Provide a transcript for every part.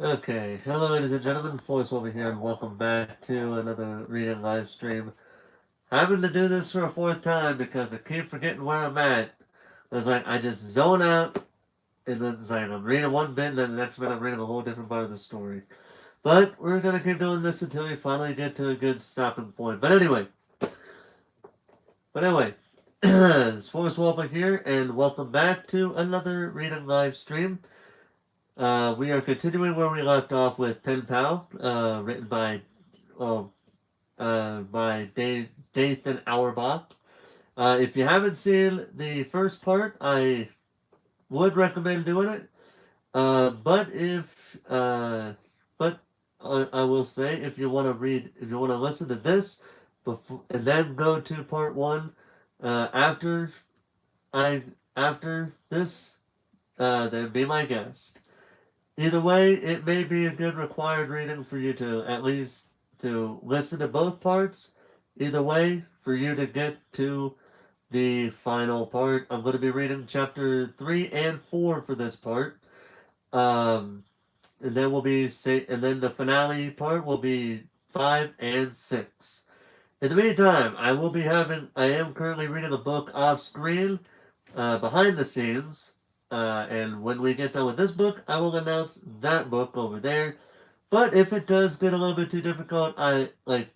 Okay, hello ladies and gentlemen, Force over here, and welcome back to another reading live stream. Having to do this for a fourth time because I keep forgetting where I'm at. It's like I just zone out, and then it's like I'm reading one bit, and then the next bit I'm reading a whole different part of the story. But we're gonna keep doing this until we finally get to a good stopping point. But anyway, it's Force Auerbach here, and welcome back to another reading live stream. We are continuing where we left off with Penpal, written uh, by Dathan Auerbach. If you haven't seen the first part, I would recommend doing it. But if but I will say if you want to if you want to listen to this before and then go to part one, after I after this, then be my guest. Either way, it may be a good required reading for you to at least to listen to both parts. Either way, for you to get to the final part, I'm going to be reading chapter 3 and 4 for this part. Um, and then and then the finale part will be 5 and 6. In the meantime, I am currently reading a book off screen, behind the scenes, and when we get done with this book, I will announce that book over there. But if it does get a little bit too difficult,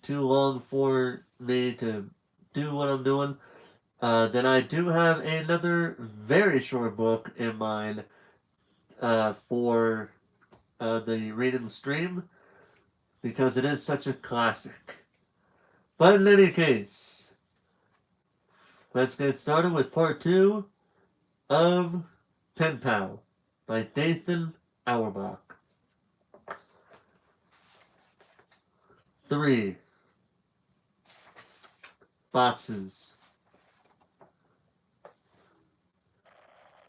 too long for me to do what I'm doing, then I do have another very short book in mind, for the reading stream, because it is such a classic. But in any case, let's get started with part 2 of Penpal by Dathan Auerbach. 3. Boxes.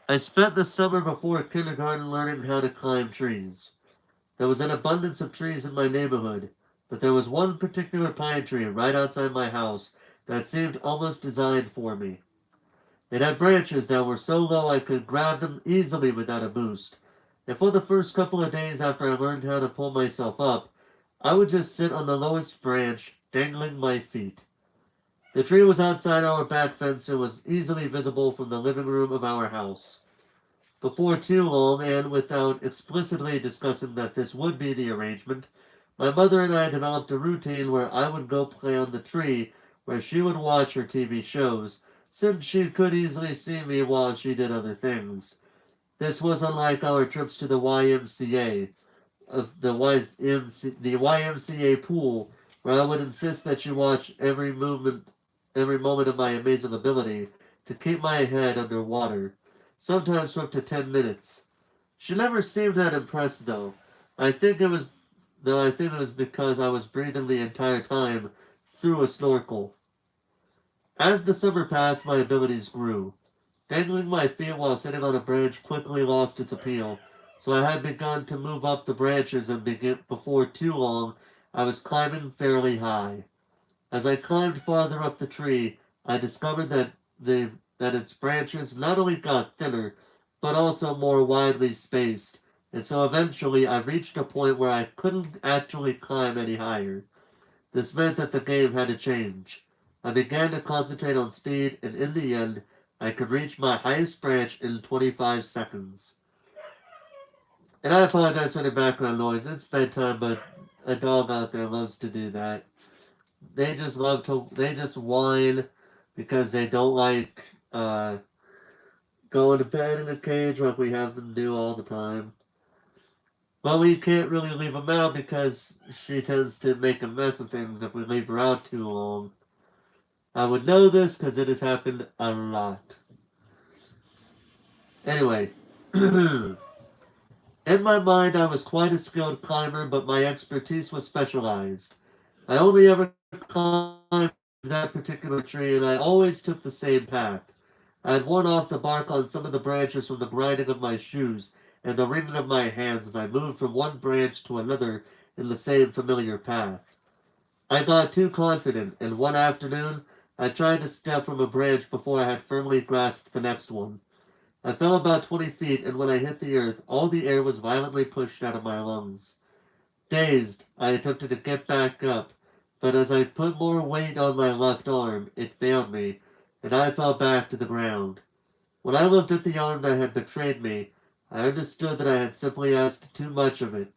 I spent the summer before kindergarten learning how to climb trees. There was an abundance of trees in my neighborhood, but there was one particular pine tree right outside my house that seemed almost designed for me. It had branches that were so low I could grab them easily without a boost, and for the first couple of days after I learned how to pull myself up, I would just sit on the lowest branch, dangling my feet. The tree was outside our back fence and was easily visible from the living room of our house. Before too long, and without explicitly discussing that this would be the arrangement, my mother and I developed a routine where I would go play on the tree where she would watch her TV shows, since she could easily see me while she did other things. This was unlike our trips to the YMCA, the YMCA pool, where I would insist that she watch every moment of my amazing ability to keep my head under water, sometimes for up to 10 minutes. She never seemed that impressed, though. I think it was I think it was because I was breathing the entire time through a snorkel. As the summer passed, my abilities grew. Dangling my feet while sitting on a branch quickly lost its appeal, so I had begun to move up the branches, and before too long I was climbing fairly high. As I climbed farther up the tree, I discovered that its branches not only got thinner, but also more widely spaced, and so eventually I reached a point where I couldn't actually climb any higher. This meant that the game had to change. I began to concentrate on speed, and in the end, I could reach my highest branch in 25 seconds. And I apologize for the background noise. It's bedtime, but a dog out there loves to do that. They just whine because they don't like going to bed in a cage like we have them do all the time. But we can't really leave them out because she tends to make a mess of things if we leave her out too long. I would know this because it has happened a lot. Anyway, in my mind I was quite a skilled climber, but my expertise was specialized. I only ever climbed that particular tree, and I always took the same path. I had worn off the bark on some of the branches from the grinding of my shoes and the wringing of my hands as I moved from one branch to another in the same familiar path. I got too confident, and one afternoon I tried to step from a branch before I had firmly grasped the next one. I fell about 20 feet, and when I hit the earth, all the air was violently pushed out of my lungs. Dazed, I attempted to get back up, but as I put more weight on my left arm, it failed me, and I fell back to the ground. When I looked at the arm that had betrayed me, I understood that I had simply asked too much of it.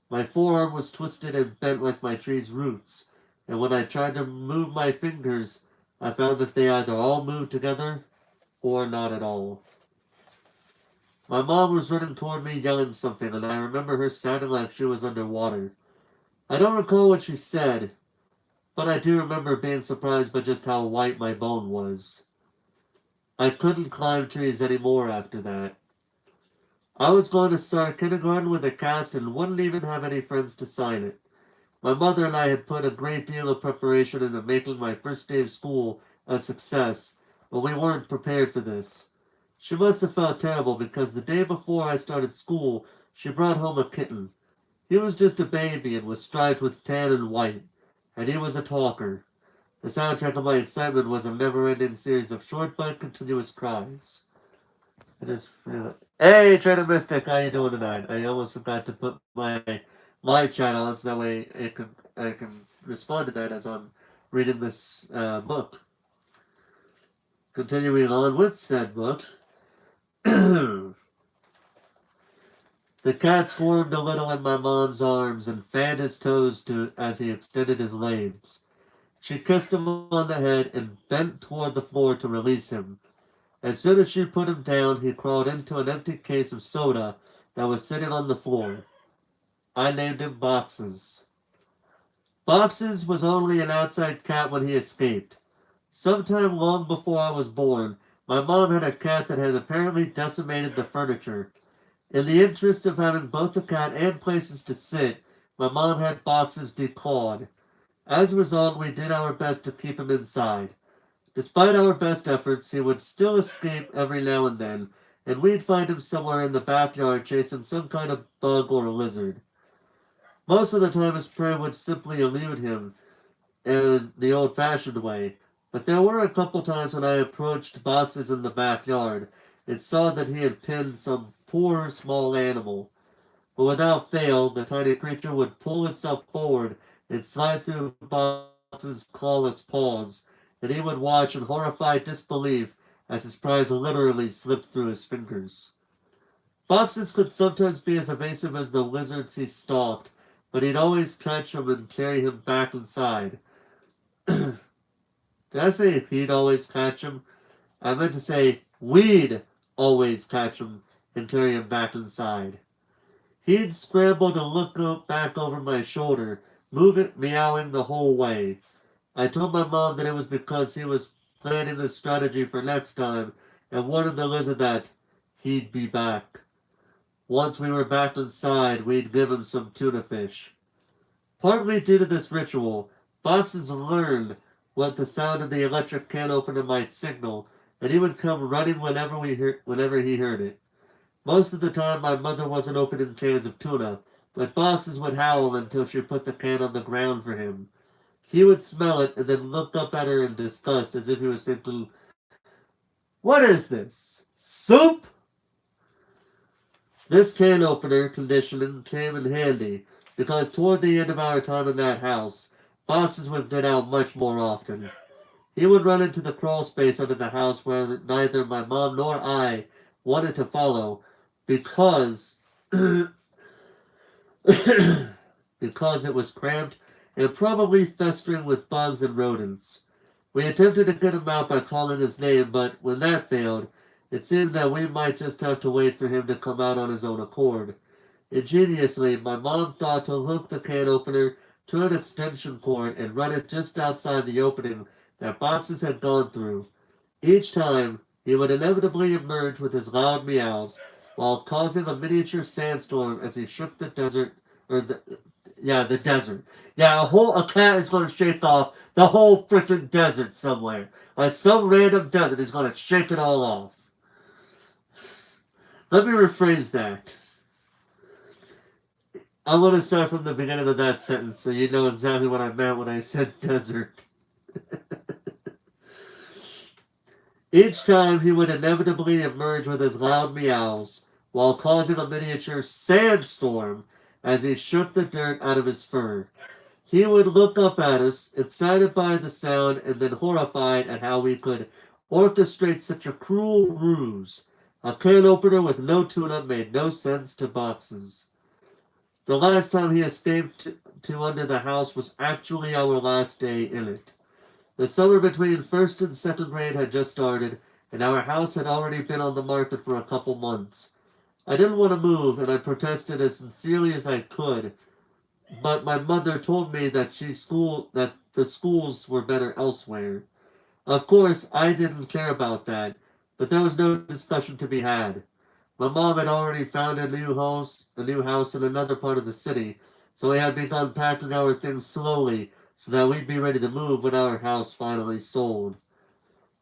My forearm was twisted and bent like my tree's roots, and when I tried to move my fingers, I found that they either all moved together or not at all. My mom was running toward me yelling something, and I remember her sounding like she was underwater. I don't recall what she said, but I do remember being surprised by just how white my bone was. I couldn't climb trees anymore after that. I was going to start kindergarten with a cast and wouldn't even have any friends to sign it. My mother and I had put a great deal of preparation into making my first day of school a success, but we weren't prepared for this. She must have felt terrible because the day before I started school, she brought home a kitten. He was just a baby and was striped with tan and white, and he was a talker. The soundtrack of my excitement was a never-ending series of short but continuous cries. I just feel it. Hey, Trader Mystic, how you doing tonight? I almost forgot to put my live chat on so that way I can respond to that as I'm reading this book. Continuing on with said book. The cat squirmed a little in my mom's arms and fanned his toes as he extended his legs. She kissed him on the head and bent toward the floor to release him. As soon as she put him down, he crawled into an empty case of soda that was sitting on the floor. I named him Boxes. Boxes was only an outside cat when he escaped. Sometime long before I was born, my mom had a cat that had apparently decimated the furniture. In the interest of having both the cat and places to sit, my mom had Boxes declawed. As a result, we did our best to keep him inside. Despite our best efforts, he would still escape every now and then, and we'd find him somewhere in the backyard chasing some kind of bug or lizard. Most of the time his prey would simply elude him in the old-fashioned way, but there were a couple times when I approached Boxes in the backyard and saw that he had pinned some poor small animal. But without fail, the tiny creature would pull itself forward and slide through Box's clawless paws, and he would watch in horrified disbelief as his prize literally slipped through his fingers. Boxes could sometimes be as evasive as the lizards he stalked, but he'd always catch him and carry him back inside. Did I say if he'd always catch him? I meant to say we'd always catch him and carry him back inside. He'd scramble to look back over my shoulder, meowing the whole way. I told my mom that it was because he was planning the strategy for next time and warned the lizard that he'd be back. Once we were back inside, we'd give him some tuna fish. Partly due to this ritual, Boxes learned what the sound of the electric can opener might signal, and he would come running whenever he heard it. Most of the time, my mother wasn't opening cans of tuna, but Boxes would howl until she put the can on the ground for him. He would smell it and then look up at her in disgust as if he was thinking, "What is this? Soup?" This can opener conditioning came in handy, because toward the end of our time in that house, Boxes would get out much more often. He would run into the crawl space under the house where neither my mom nor I wanted to follow, because because it was cramped and probably festering with bugs and rodents. We attempted to get him out by calling his name, but when that failed, it seemed that we might just have to wait for him to come out on his own accord. Ingeniously, my mom thought to hook the can opener to an extension cord and run it just outside the opening that Boxes had gone through. Each time, he would inevitably emerge with his loud meows, while causing a miniature sandstorm as he shook the desert, the desert. Yeah, a cat is going to shake off the whole freaking desert somewhere. Like some random desert is going to shake it all off. Let me rephrase that. I want to start from the beginning of that sentence so you know exactly what I meant when I said desert. Each time he would inevitably emerge with his loud meows, while causing a miniature sandstorm as he shook the dirt out of his fur. He would look up at us, excited by the sound and then horrified at how we could orchestrate such a cruel ruse. A can opener with no tune-up made no sense to boxes. The last time he escaped to under the house was actually our last day in it. The summer between first and second grade had just started, and our house had already been on the market for a couple months. I didn't want to move, and I protested as sincerely as I could, but my mother told me that the schools were better elsewhere. Of course, I didn't care about that, but there was no discussion to be had. My mom had already found a new house in another part of the city, so we had begun packing our things slowly so that we'd be ready to move when our house finally sold.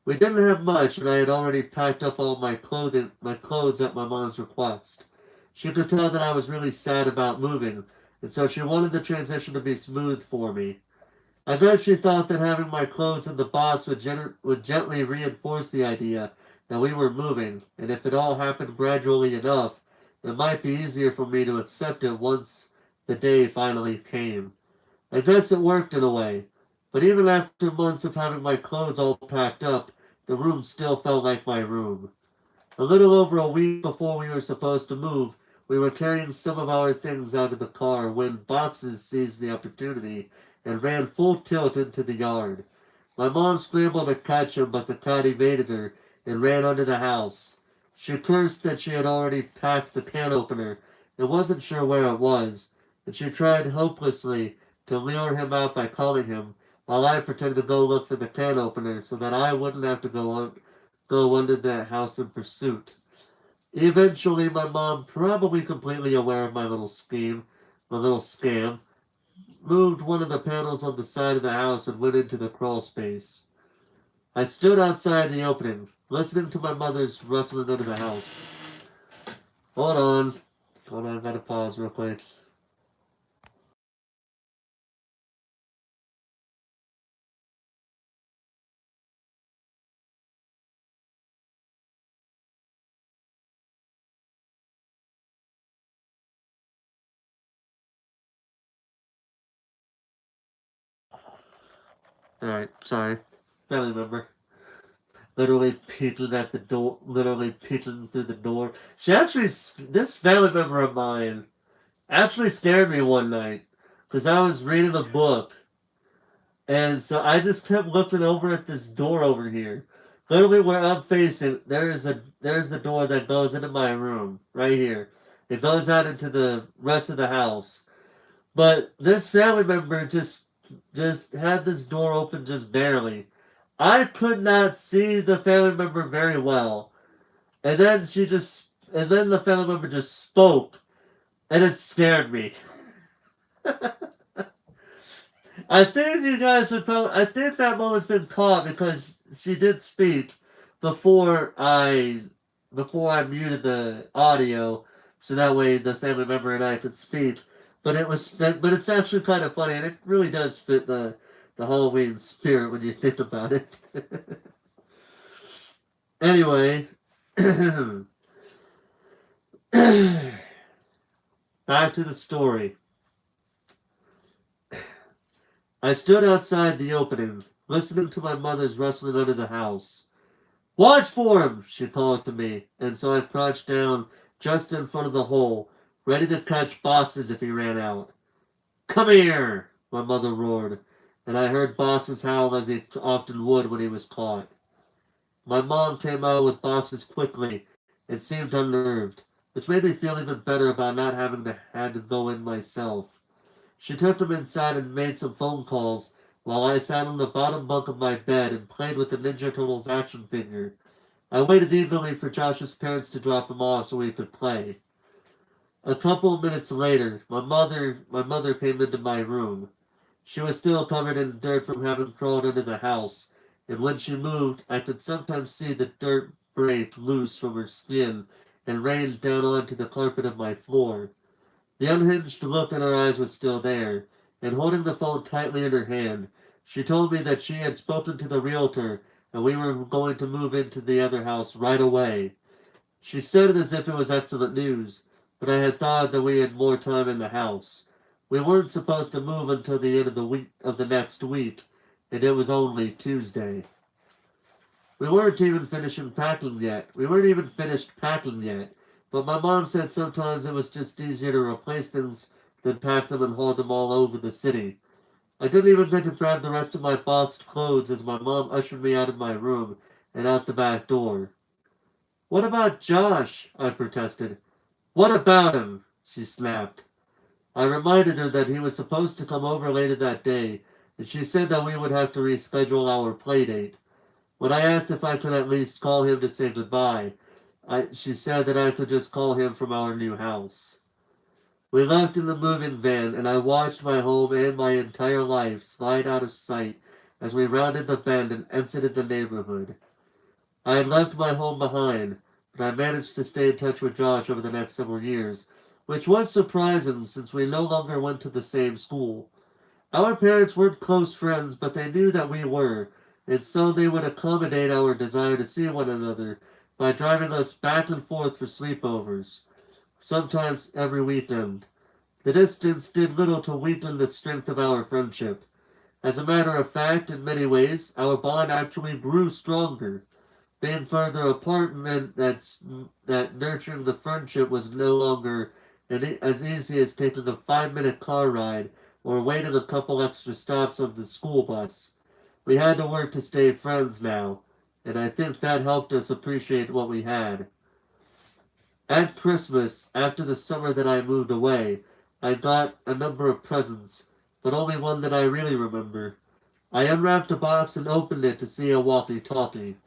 We didn't have much, and I had already packed up all my clothes at my mom's request. She could tell that I was really sad about moving, and so she wanted the transition to be smooth for me. I bet she thought that having my clothes in the box would gently reinforce the idea that we were moving, and if it all happened gradually enough, it might be easier for me to accept it once the day finally came. I guess it worked in a way, but even after months of having my clothes all packed up, the room still felt like my room. A little over a week before we were supposed to move, we were carrying some of our things out of the car when Boxes seized the opportunity and ran full tilt into the yard. My mom scrambled to catch him, but the cat evaded her and ran under the house. She cursed that she had already packed the can opener and wasn't sure where it was, and she tried hopelessly to lure him out by calling him, while I pretended to go look for the can opener so that I wouldn't have to go under the house in pursuit. Eventually, my mom, probably completely aware of my little scam, moved one of the panels on the side of the house and went into the crawl space. I stood outside the opening, listening to my mother's rustling under the house. Hold on. Hold on, I gotta pause real quick. Alright, sorry. Family member. Literally peeking through the door. This family member of mine actually scared me one night because I was reading a book, and so I just kept looking over at this door over here. Literally where I'm facing, there's the door that goes into my room right here. It goes out into the rest of the house. But this family member just had this door open just barely. I could not see the family member very well. And then the family member just spoke, and it scared me. I think that moment's been caught because she did speak before I, before I muted the audio, so that way the family member and I could speak. But it's actually kind of funny, and it really does fit the Halloween spirit when you think about it. Anyway, back to the story. I stood outside the opening, listening to my mother's rustling under the house. Watch for him, she called to me, and so I crouched down just in front of the hole, ready to catch Boxes if he ran out. Come here, my mother roared, and I heard Boxes howl as he often would when he was caught. My mom came out with Boxes quickly and seemed unnerved, which made me feel even better about not having had to go in myself. She took him inside and made some phone calls while I sat on the bottom bunk of my bed and played with the Ninja Turtles action figure. I waited eagerly for Josh's parents to drop him off so we could play. A couple of minutes later, my mother came into my room. She was still covered in dirt from having crawled into the house, and when she moved, I could sometimes see the dirt break loose from her skin and rain down onto the carpet of my floor. The unhinged look in her eyes was still there, and holding the phone tightly in her hand, she told me that she had spoken to the realtor and we were going to move into the other house right away. She said it as if it was excellent news, but I had thought that we had more time in the house. We weren't supposed to move until the end of the next week, and it was only Tuesday. We weren't even finishing packing yet. We weren't even finished packing yet. But my mom said sometimes it was just easier to replace things than pack them and haul them all over the city. I didn't even get to grab the rest of my boxed clothes as my mom ushered me out of my room and out the back door. What about Josh? I protested. What about him? She snapped. I reminded her that he was supposed to come over later that day, and she said that we would have to reschedule our play date. When I asked if I could at least call him to say goodbye, she said that I could just call him from our new house. We left in the moving van, and I watched my home and my entire life slide out of sight as we rounded the bend and exited the neighborhood. I had left my home behind, but I managed to stay in touch with Josh over the next several years, which was surprising since we no longer went to the same school. Our parents weren't close friends, but they knew that we were, and so they would accommodate our desire to see one another by driving us back and forth for sleepovers, sometimes every weekend. The distance did little to weaken the strength of our friendship. As a matter of fact, in many ways, our bond actually grew stronger. Being further apart meant that nurturing the friendship was no longer as easy as taking a 5-minute car ride or waiting a couple extra stops on the school bus. We had to work to stay friends now, and I think that helped us appreciate what we had. At Christmas, after the summer that I moved away, I got a number of presents, but only one that I really remember. I unwrapped a box and opened it to see a walkie-talkie.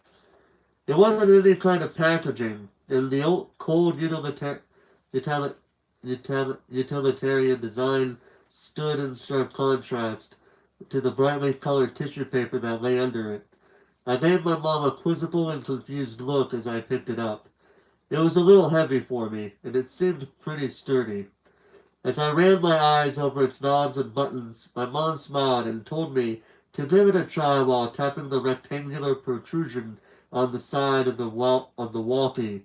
It wasn't any kind of packaging, and the old cold utilitarian design stood in sharp contrast to the brightly colored tissue paper that lay under it. I gave my mom a quizzical and confused look as I picked it up. It was a little heavy for me, and it seemed pretty sturdy. As I ran my eyes over its knobs and buttons, my mom smiled and told me to give it a try while tapping the rectangular protrusion on the side of the walkie.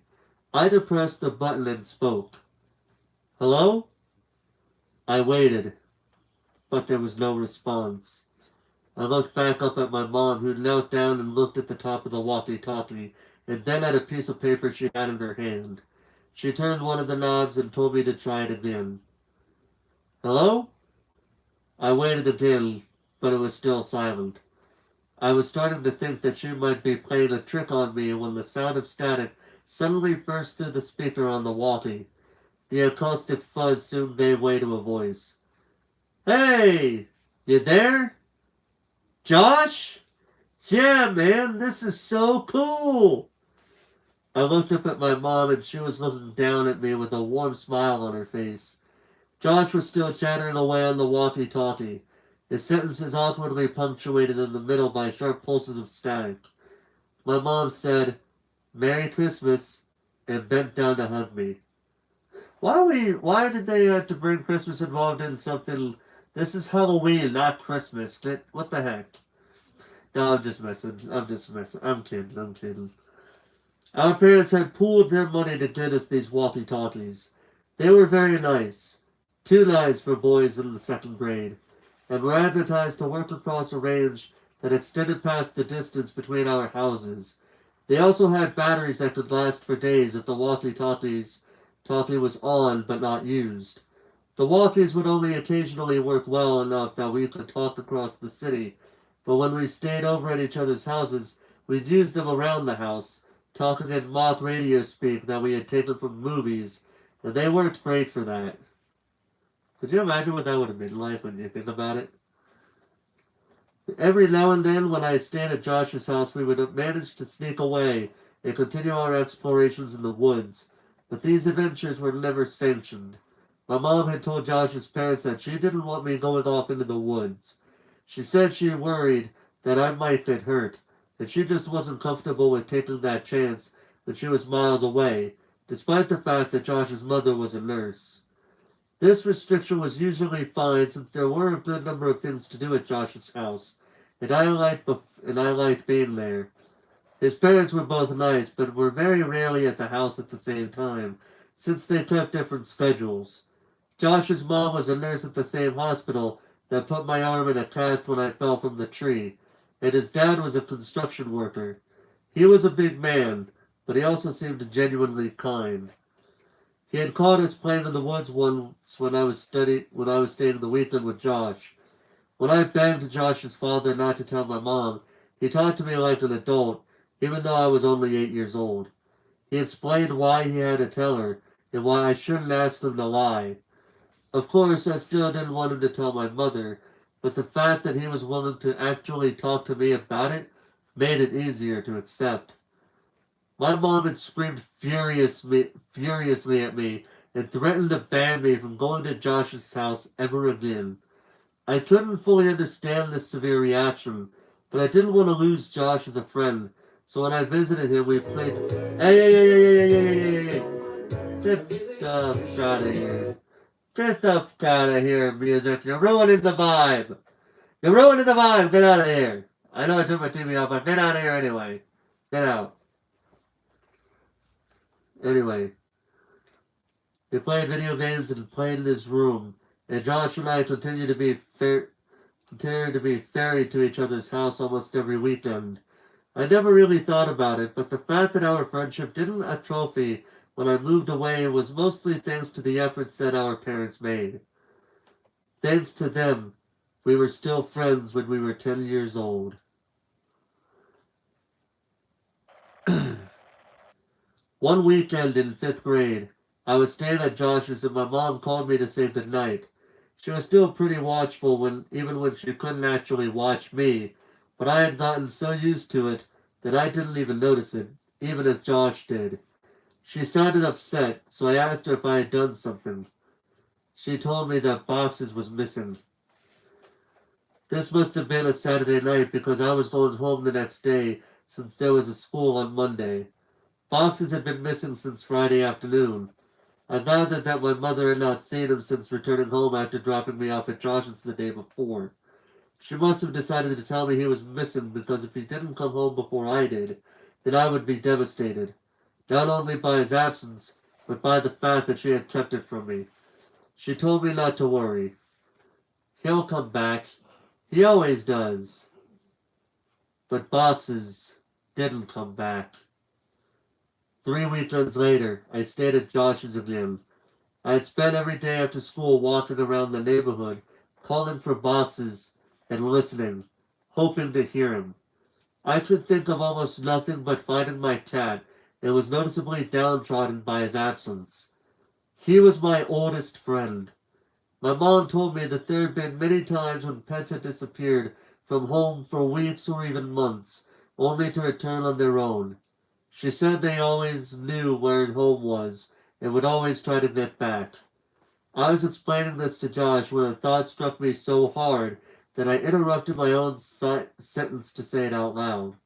I depressed the button and spoke. Hello? I waited, but there was no response. I looked back up at my mom, who knelt down and looked at the top of the walkie-talkie, and then at a piece of paper she had in her hand. She turned one of the knobs and told me to try it again. Hello? I waited again, but it was still silent. I was starting to think that she might be playing a trick on me when the sound of static suddenly burst through the speaker on the walkie. The acoustic fuzz soon gave way to a voice. Hey! You there? Josh? Yeah, man, this is so cool! I looked up at my mom and she was looking down at me with a warm smile on her face. Josh was still chattering away on the walkie-talkie, his sentences awkwardly punctuated in the middle by sharp pulses of static. My mom said, Merry Christmas, and bent down to hug me. Why did they have to bring Christmas involved in something? This is Halloween, not Christmas. What the heck? No, I'm just messing. I'm kidding. Our parents had pooled their money to get us these walkie-talkies. They were very nice. Too nice for boys in the second grade, and were advertised to work across a range that extended past the distance between our houses. They also had batteries that could last for days if the walkie was on but not used. The walkies would only occasionally work well enough that we could talk across the city, but when we stayed over at each other's houses, we'd use them around the house, talking in mock radio speak that we had taken from movies, and they worked great for that. Could you imagine what that would have been like when you think about it? Every now and then, when I stayed at Josh's house, we would manage to sneak away and continue our explorations in the woods, but these adventures were never sanctioned. My mom had told Josh's parents that she didn't want me going off into the woods. She said she worried that I might get hurt, and she just wasn't comfortable with taking that chance when she was miles away, despite the fact that Josh's mother was a nurse. This restriction was usually fine since there were a good number of things to do at Josh's house, and I liked being there. His parents were both nice, but were very rarely at the house at the same time, since they took different schedules. Josh's mom was a nurse at the same hospital that put my arm in a cast when I fell from the tree, and his dad was a construction worker. He was a big man, but he also seemed genuinely kind. He had caught us playing in the woods once when I was staying the weekend with Josh. When I begged Josh's father not to tell my mom, he talked to me like an adult, even though I was only 8 years old. He explained why he had to tell her, and why I shouldn't ask him to lie. Of course, I still didn't want him to tell my mother, but the fact that he was willing to actually talk to me about it made it easier to accept. My mom had screamed furiously at me and threatened to ban me from going to Josh's house ever again. I couldn't fully understand this severe reaction, but I didn't want to lose Josh as a friend, so when I visited him, we played. Hey! Get the fuck out of here. Get the fuck out of here, music. You're ruining the vibe. You're ruining the vibe. Get out of here. I know I turned my TV off, but get out of here anyway. Get out. Anyway, we played video games and played in his room, and Josh and I continued to be ferried to each other's house almost every weekend. I never really thought about it, but the fact that our friendship didn't atrophy when I moved away was mostly thanks to the efforts that our parents made. Thanks to them, we were still friends when we were 10 years old. One weekend in 5th grade, I was staying at Josh's and my mom called me to say goodnight. She was still pretty watchful even when she couldn't actually watch me, but I had gotten so used to it that I didn't even notice it, even if Josh did. She sounded upset, so I asked her if I had done something. She told me that Boxes was missing. This must have been a Saturday night because I was going home the next day since there was a school on Monday. Boxes had been missing since Friday afternoon. I gathered that my mother had not seen him since returning home after dropping me off at Josh's the day before. She must have decided to tell me he was missing because if he didn't come home before I did, then I would be devastated. Not only by his absence, but by the fact that she had kept it from me. She told me not to worry. He'll come back. He always does. But Boxes didn't come back. 3 weekends later, I stayed at Josh's again. I had spent every day after school walking around the neighborhood, calling for Boxes and listening, hoping to hear him. I could think of almost nothing but finding my cat and was noticeably downtrodden by his absence. He was my oldest friend. My mom told me that there had been many times when pets had disappeared from home for weeks or even months, only to return on their own. She said they always knew where home was and would always try to get back. I was explaining this to Josh when a thought struck me so hard that I interrupted my own sentence to say it out loud.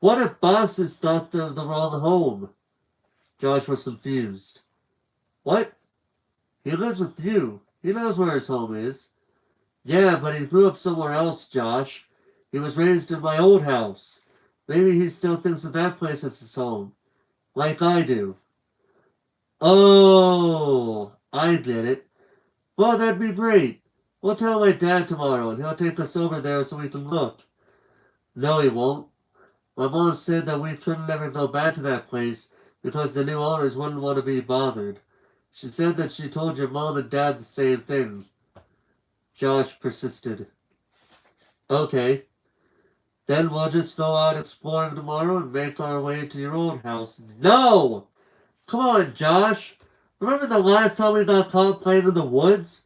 What if Boxes thought they're the wrong home? Josh was confused. What? He lives with you. He knows where his home is. Yeah, but he grew up somewhere else, Josh. He was raised in my old house. Maybe he still thinks of that place as his home. Like I do. Oh, I get it. Well, that'd be great. We'll tell my dad tomorrow and he'll take us over there so we can look. No, he won't. My mom said that we couldn't ever go back to that place because the new owners wouldn't want to be bothered. She said that she told your mom and dad the same thing. Josh persisted. Okay. Then we'll just go out exploring tomorrow and make our way to your old house. No! Come on, Josh. Remember the last time we got caught playing in the woods?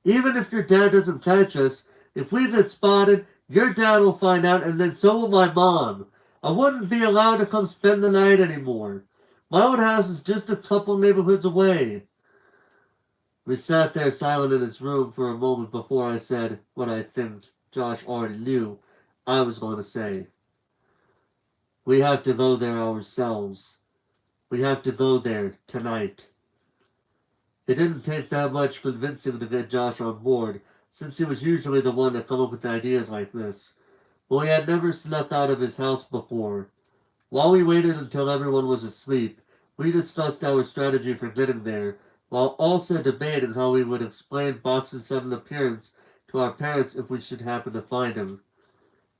Even if your dad doesn't catch us, if we get spotted, your dad will find out and then so will my mom. I wouldn't be allowed to come spend the night anymore. My old house is just a couple neighborhoods away. We sat there silent in his room for a moment before I said what I think Josh already knew I was going to say. We have to go there ourselves. We have to go there tonight. It didn't take that much convincing to get Josh on board, since he was usually the one to come up with ideas like this. But we had never snuck out of his house before. While we waited until everyone was asleep, we discussed our strategy for getting there, while also debating how we would explain Box's sudden appearance to our parents if we should happen to find him.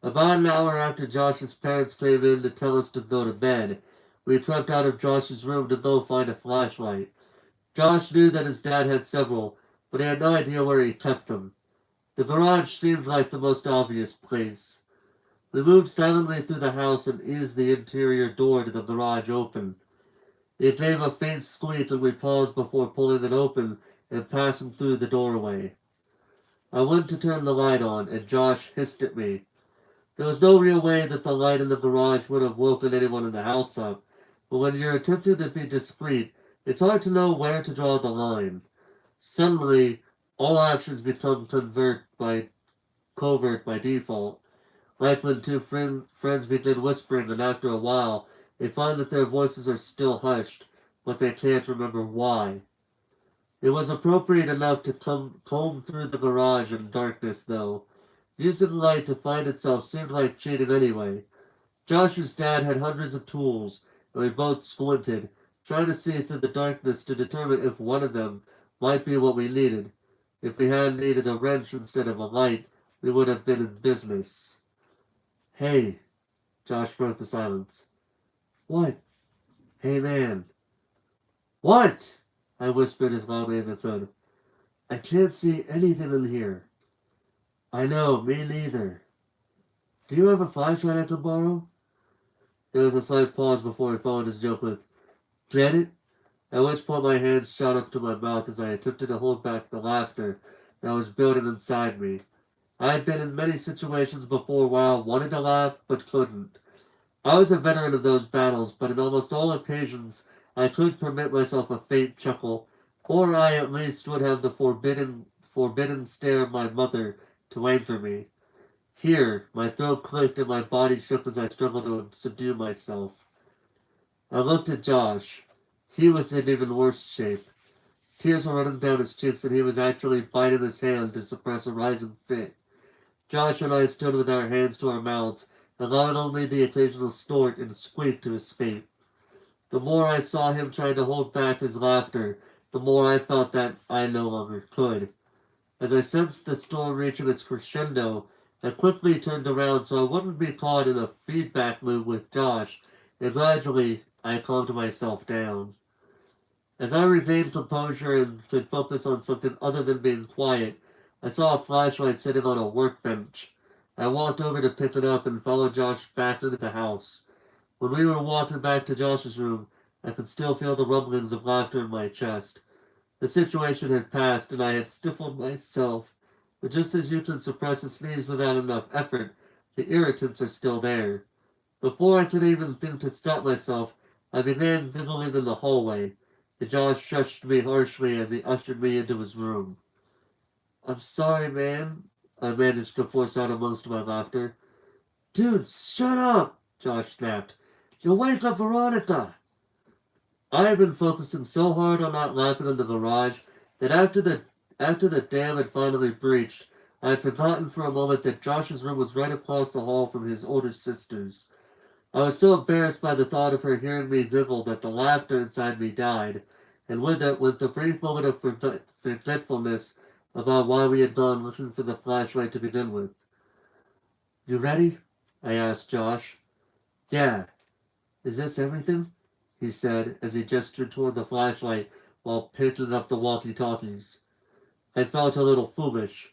About an hour after Josh's parents came in to tell us to go to bed, we crept out of Josh's room to go find a flashlight. Josh knew that his dad had several, but he had no idea where he kept them. The garage seemed like the most obvious place. We moved silently through the house and eased the interior door to the garage open. It gave a faint squeak and we paused before pulling it open and passing through the doorway. I went to turn the light on, and Josh hissed at me. There was no real way that the light in the garage would have woken anyone in the house up, but when you're attempting to be discreet, it's hard to know where to draw the line. Suddenly, all actions become covert by default, like when two friends begin whispering and after a while, they find that their voices are still hushed, but they can't remember why. It was appropriate enough to comb through the garage in darkness, though. Using light to find itself seemed like cheating anyway. Josh's dad had hundreds of tools, and we both squinted, trying to see through the darkness to determine if one of them might be what we needed. If we had needed a wrench instead of a light, we would have been in business. Hey, Josh broke the silence. What? Hey, man. What? I whispered as loudly as I could. I can't see anything in here. I know, me neither. Do you have a flashlight I can borrow? There was a slight pause before he followed his joke with, Get it? At which point my hands shot up to my mouth as I attempted to hold back the laughter that was building inside me. I had been in many situations before where I wanted to laugh but couldn't. I was a veteran of those battles, but in almost all occasions I could permit myself a faint chuckle, or I at least would have the forbidden stare of my mother to anchor me. Here, my throat clicked and my body shook as I struggled to subdue myself. I looked at Josh. He was in even worse shape. Tears were running down his cheeks and he was actually biting his hand to suppress a rising fit. Josh and I stood with our hands to our mouths, allowing only the occasional snort and squeak to escape. The more I saw him trying to hold back his laughter, the more I felt that I no longer could. As I sensed the storm reaching its crescendo, I quickly turned around so I wouldn't be caught in a feedback loop with Josh, and gradually I calmed myself down. As I regained composure and could focus on something other than being quiet, I saw a flashlight sitting on a workbench. I walked over to pick it up and followed Josh back into the house. When we were walking back to Josh's room, I could still feel the rumblings of laughter in my chest. The situation had passed and I had stifled myself, but just as you can suppress a sneeze without enough effort, the irritants are still there. Before I could even think to stop myself, I began giggling in the hallway, and Josh shushed me harshly as he ushered me into his room. I'm sorry, man, I managed to force out amongst my laughter. Dude, shut up, Josh snapped. You'll wake up Veronica. I had been focusing so hard on not laughing in the garage that after the dam had finally breached, I had forgotten for a moment that Josh's room was right across the hall from his older sister's. I was so embarrassed by the thought of her hearing me giggle that the laughter inside me died, and with it went the brief moment of forgetfulness about why we had gone looking for the flashlight to begin with. You ready? I asked Josh. Yeah. Is this everything? He said as he gestured toward the flashlight while picking up the walkie-talkies. I felt a little foolish.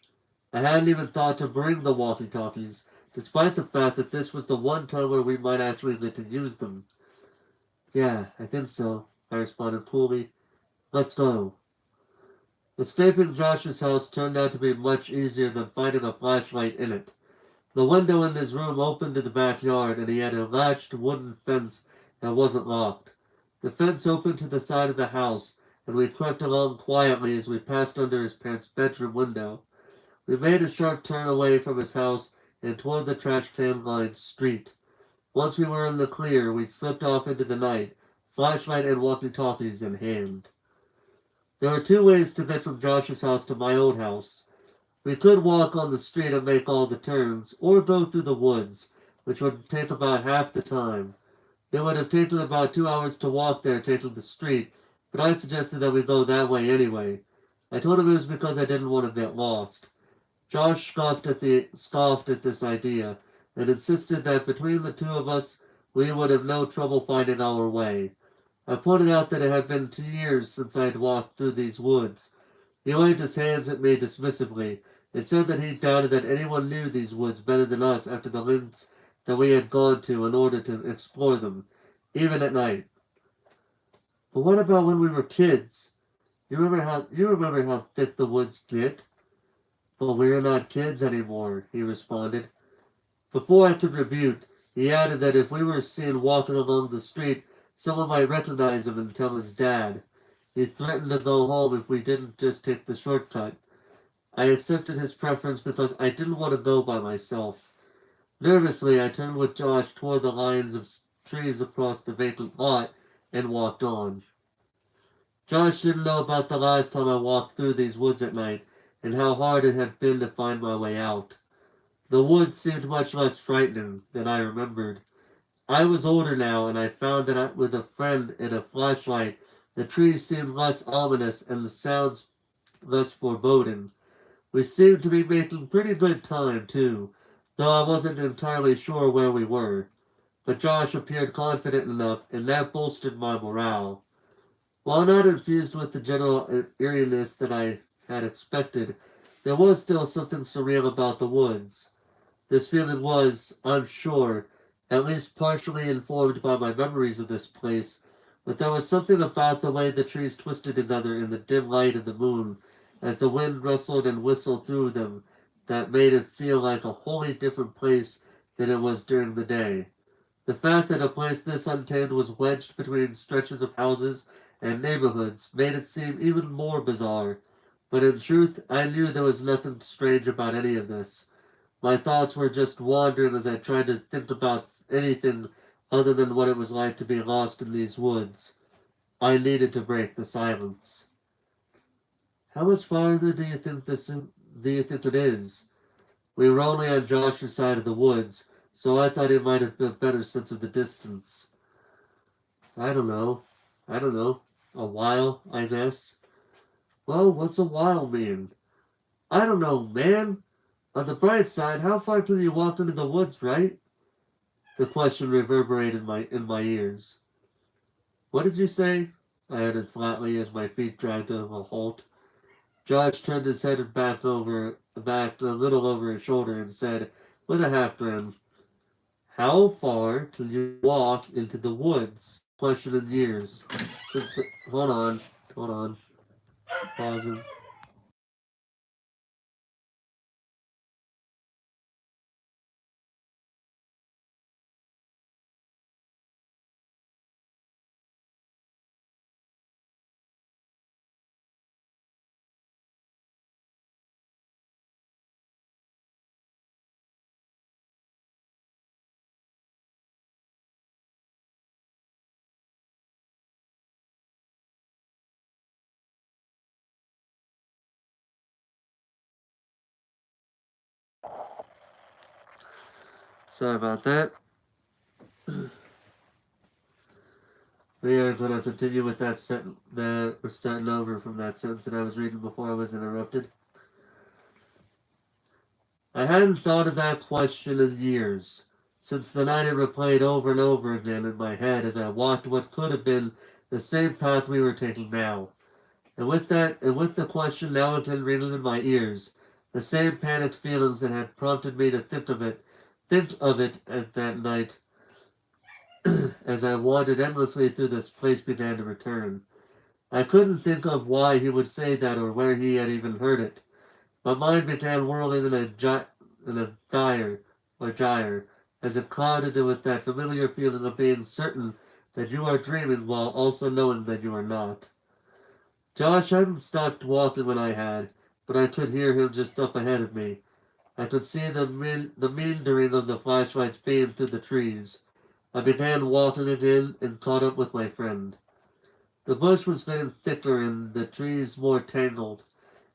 I hadn't even thought to bring the walkie-talkies, despite the fact that this was the one time where we might actually get to use them. Yeah, I think so, I responded coolly. Let's go. Escaping Josh's house turned out to be much easier than finding a flashlight in it. The window in his room opened to the backyard, and he had a latched wooden fence that wasn't locked. The fence opened to the side of the house, and we crept along quietly as we passed under his parents' bedroom window. We made a sharp turn away from his house and toward the trash can-lined street. Once we were in the clear, we slipped off into the night, flashlight and walkie-talkies in hand. There were two ways to get from Josh's house to my old house. We could walk on the street and make all the turns, or go through the woods, which would take about half the time. It would have taken about 2 hours to walk there, taking the street, but I suggested that we go that way anyway. I told him it was because I didn't want to get lost. Josh scoffed at this idea and insisted that between the two of us we would have no trouble finding our way. I pointed out that it had been 2 years since I had walked through these woods. He waved his hands at me dismissively and said that he doubted that anyone knew these woods better than us after the lengths that we had gone to in order to explore them, even at night. But what about when we were kids? You remember how thick the woods get? But we're not kids anymore, he responded. Before I could rebuke, he added that if we were seen walking along the street, someone might recognize him and tell his dad. He threatened to go home if we didn't just take the shortcut. I accepted his preference because I didn't want to go by myself. Nervously, I turned with Josh toward the lines of trees across the vacant lot and walked on. Josh didn't know about the last time I walked through these woods at night and how hard it had been to find my way out. The woods seemed much less frightening than I remembered. I was older now, and I found that with a friend and a flashlight, the trees seemed less ominous and the sounds less foreboding. We seemed to be making pretty good time, too, though I wasn't entirely sure where we were. But Josh appeared confident enough, and that bolstered my morale. While not infused with the general eeriness that I had expected, there was still something surreal about the woods. This feeling was, I'm sure, at least partially informed by my memories of this place, but there was something about the way the trees twisted together in the dim light of the moon as the wind rustled and whistled through them that made it feel like a wholly different place than it was during the day. The fact that a place this untamed was wedged between stretches of houses and neighborhoods made it seem even more bizarre, but in truth I knew there was nothing strange about any of this. My thoughts were just wandering as I tried to think about anything other than what it was like to be lost in these woods. I needed to break the silence. How much farther do you think it is? We were only on Josh's side of the woods, so I thought he might have a better sense of the distance. I don't know. I don't know. A while, I guess. Well, what's a while mean? I don't know, man. On the bright side, how far can you walk into the woods, right? The question reverberated in my ears. What did you say? I added flatly as my feet dragged to a halt. Josh turned his head back a little over his shoulder and said, with a half grin, how far can you walk into the woods? Question in years. Since the, hold on, pausing. Sorry about that. We are going to continue with that sentence. That we're starting over from that sentence that I was reading before I was interrupted. I hadn't thought of that question in years, since the night it replayed over and over again in my head as I walked what could have been the same path we were taking now. And with the question now again ringing in my ears, the same panicked feelings that had prompted me to think of it at that night as I wandered endlessly through this place began to return. I couldn't think of why he would say that or where he had even heard it. My mind began whirling in a gyre, as it clouded with that familiar feeling of being certain that you are dreaming while also knowing that you are not. Josh hadn't stopped walking when I had, but I could hear him just up ahead of me. I could see the meandering of the flashlight's beam through the trees. I began walking again and caught up with my friend. The bush was getting thicker and the trees more tangled.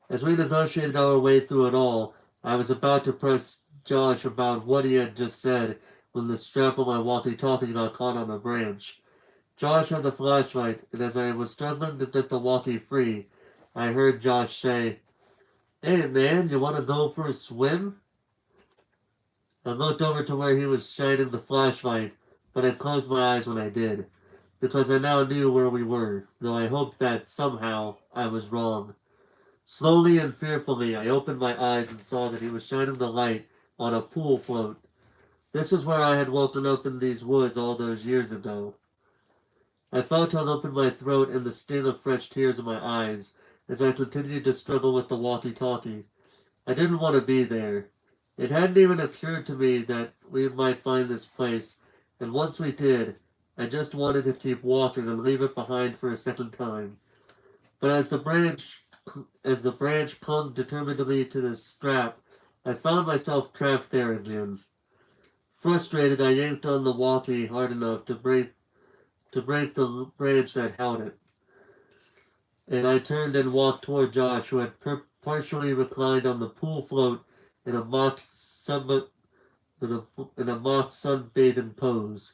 As we negotiated our way through it all, I was about to press Josh about what he had just said when the strap of my walkie-talkie got caught on a branch. Josh had the flashlight, and as I was struggling to get the walkie free, I heard Josh say, "Hey man, you want to go for a swim?" I looked over to where he was shining the flashlight, but I closed my eyes when I did, because I now knew where we were, though I hoped that somehow I was wrong. Slowly and fearfully, I opened my eyes and saw that he was shining the light on a pool float. This was where I had woken up in these woods all those years ago. I felt a lump in my throat and the sting of fresh tears in my eyes as I continued to struggle with the walkie-talkie. I didn't want to be there. It hadn't even occurred to me that we might find this place, and once we did, I just wanted to keep walking and leave it behind for a second time. But as the branch clung determinedly to the strap, I found myself trapped there again. Frustrated, I yanked on the walkie hard enough to break the branch that held it, and I turned and walked toward Josh, who had partially reclined on the pool float in a mock sunbathing pose.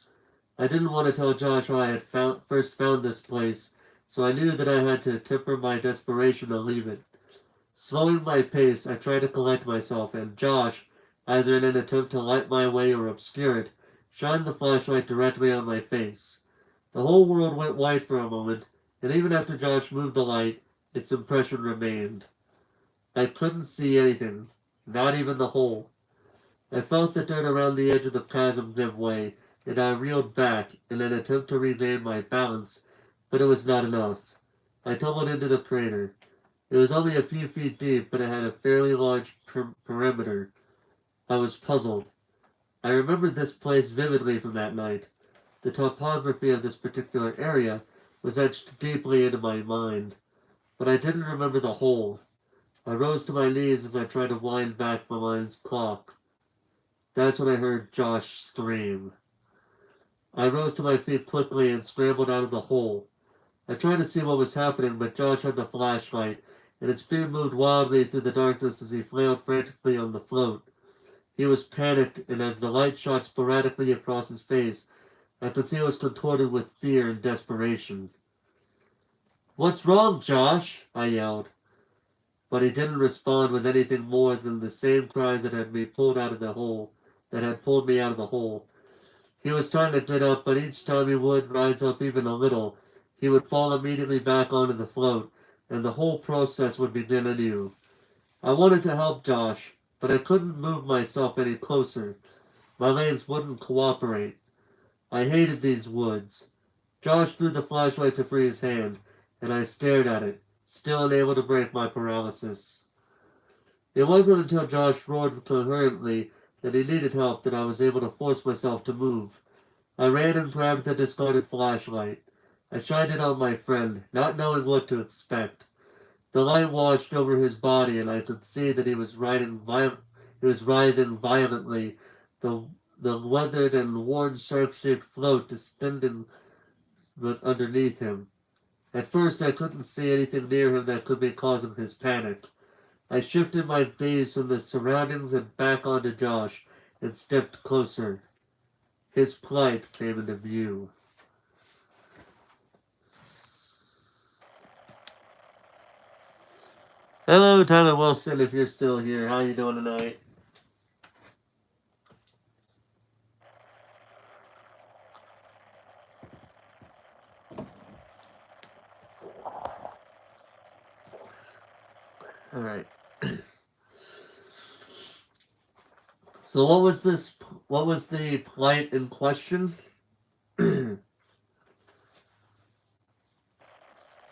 I didn't want to tell Josh how I had first found this place, so I knew that I had to temper my desperation to leave it. Slowing my pace, I tried to collect myself, and Josh, either in an attempt to light my way or obscure it, shined the flashlight directly on my face. The whole world went white for a moment, and even after Josh moved the light, its impression remained. I couldn't see anything, not even the hole. I felt the dirt around the edge of the chasm give way, and I reeled back in an attempt to regain my balance, but it was not enough. I tumbled into the crater. It was only a few feet deep, but it had a fairly large perimeter. I was puzzled. I remembered this place vividly from that night. The topography of this particular area was etched deeply into my mind, but I didn't remember the hole. I rose to my knees as I tried to wind back my mind's clock. That's when I heard Josh scream. I rose to my feet quickly and scrambled out of the hole. I tried to see what was happening, but Josh had the flashlight, and its beam moved wildly through the darkness as he flailed frantically on the float. He was panicked, and as the light shot sporadically across his face, I could see it was contorted with fear and desperation. "What's wrong, Josh?" I yelled. But he didn't respond with anything more than the same cries that had pulled me out of the hole. He was trying to get up, but each time he would rise up even a little, he would fall immediately back onto the float, and the whole process would begin anew. I wanted to help Josh, but I couldn't move myself any closer. My legs wouldn't cooperate. I hated these woods. Josh threw the flashlight to free his hand, and I stared at it, still unable to break my paralysis. It wasn't until Josh roared coherently that he needed help that I was able to force myself to move. I ran and grabbed the discarded flashlight. I shined it on my friend, not knowing what to expect. The light washed over his body, and I could see that he was writhing violently, the the weathered and worn shark-shaped float distending underneath him. At first, I couldn't see anything near him that could be causing his panic. I shifted my gaze from the surroundings and back onto Josh and stepped closer. His plight came into view. Hello, Tyler Wilson, if you're still here. How you doing tonight? All right. So what was this? What was the plight in question?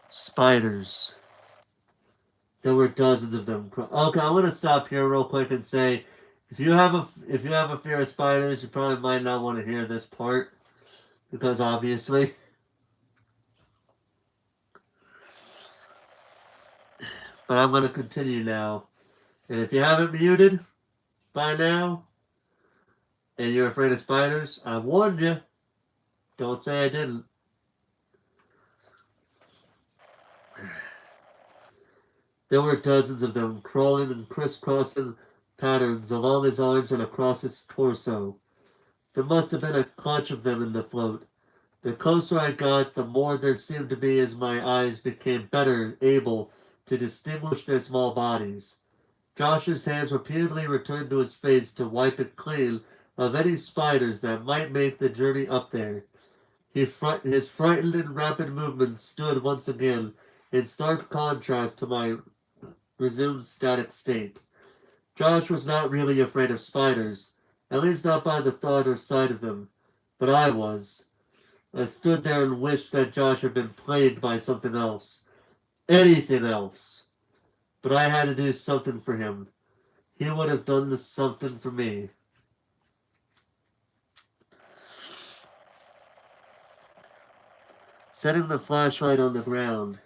Spiders. There were dozens of them. Okay, I'm gonna stop here real quick and say, if you have a fear of spiders, you probably might not want to hear this part because obviously. But I'm gonna continue now. And if you haven't muted by now, and you're afraid of spiders, I warned you. Don't say I didn't. There were dozens of them crawling in crisscrossing patterns along his arms and across his torso. There must have been a clutch of them in the float. The closer I got, the more there seemed to be as my eyes became better able to distinguish their small bodies. Josh's hands repeatedly returned to his face to wipe it clean of any spiders that might make the journey up there. His frightened and rapid movements stood once again in stark contrast to my resumed static state. Josh was not really afraid of spiders, at least not by the thought or sight of them, but I was. I stood there and wished that Josh had been plagued by something else. Anything else. But I had to do something for him. He would have done this something for me. Setting the flashlight on the ground.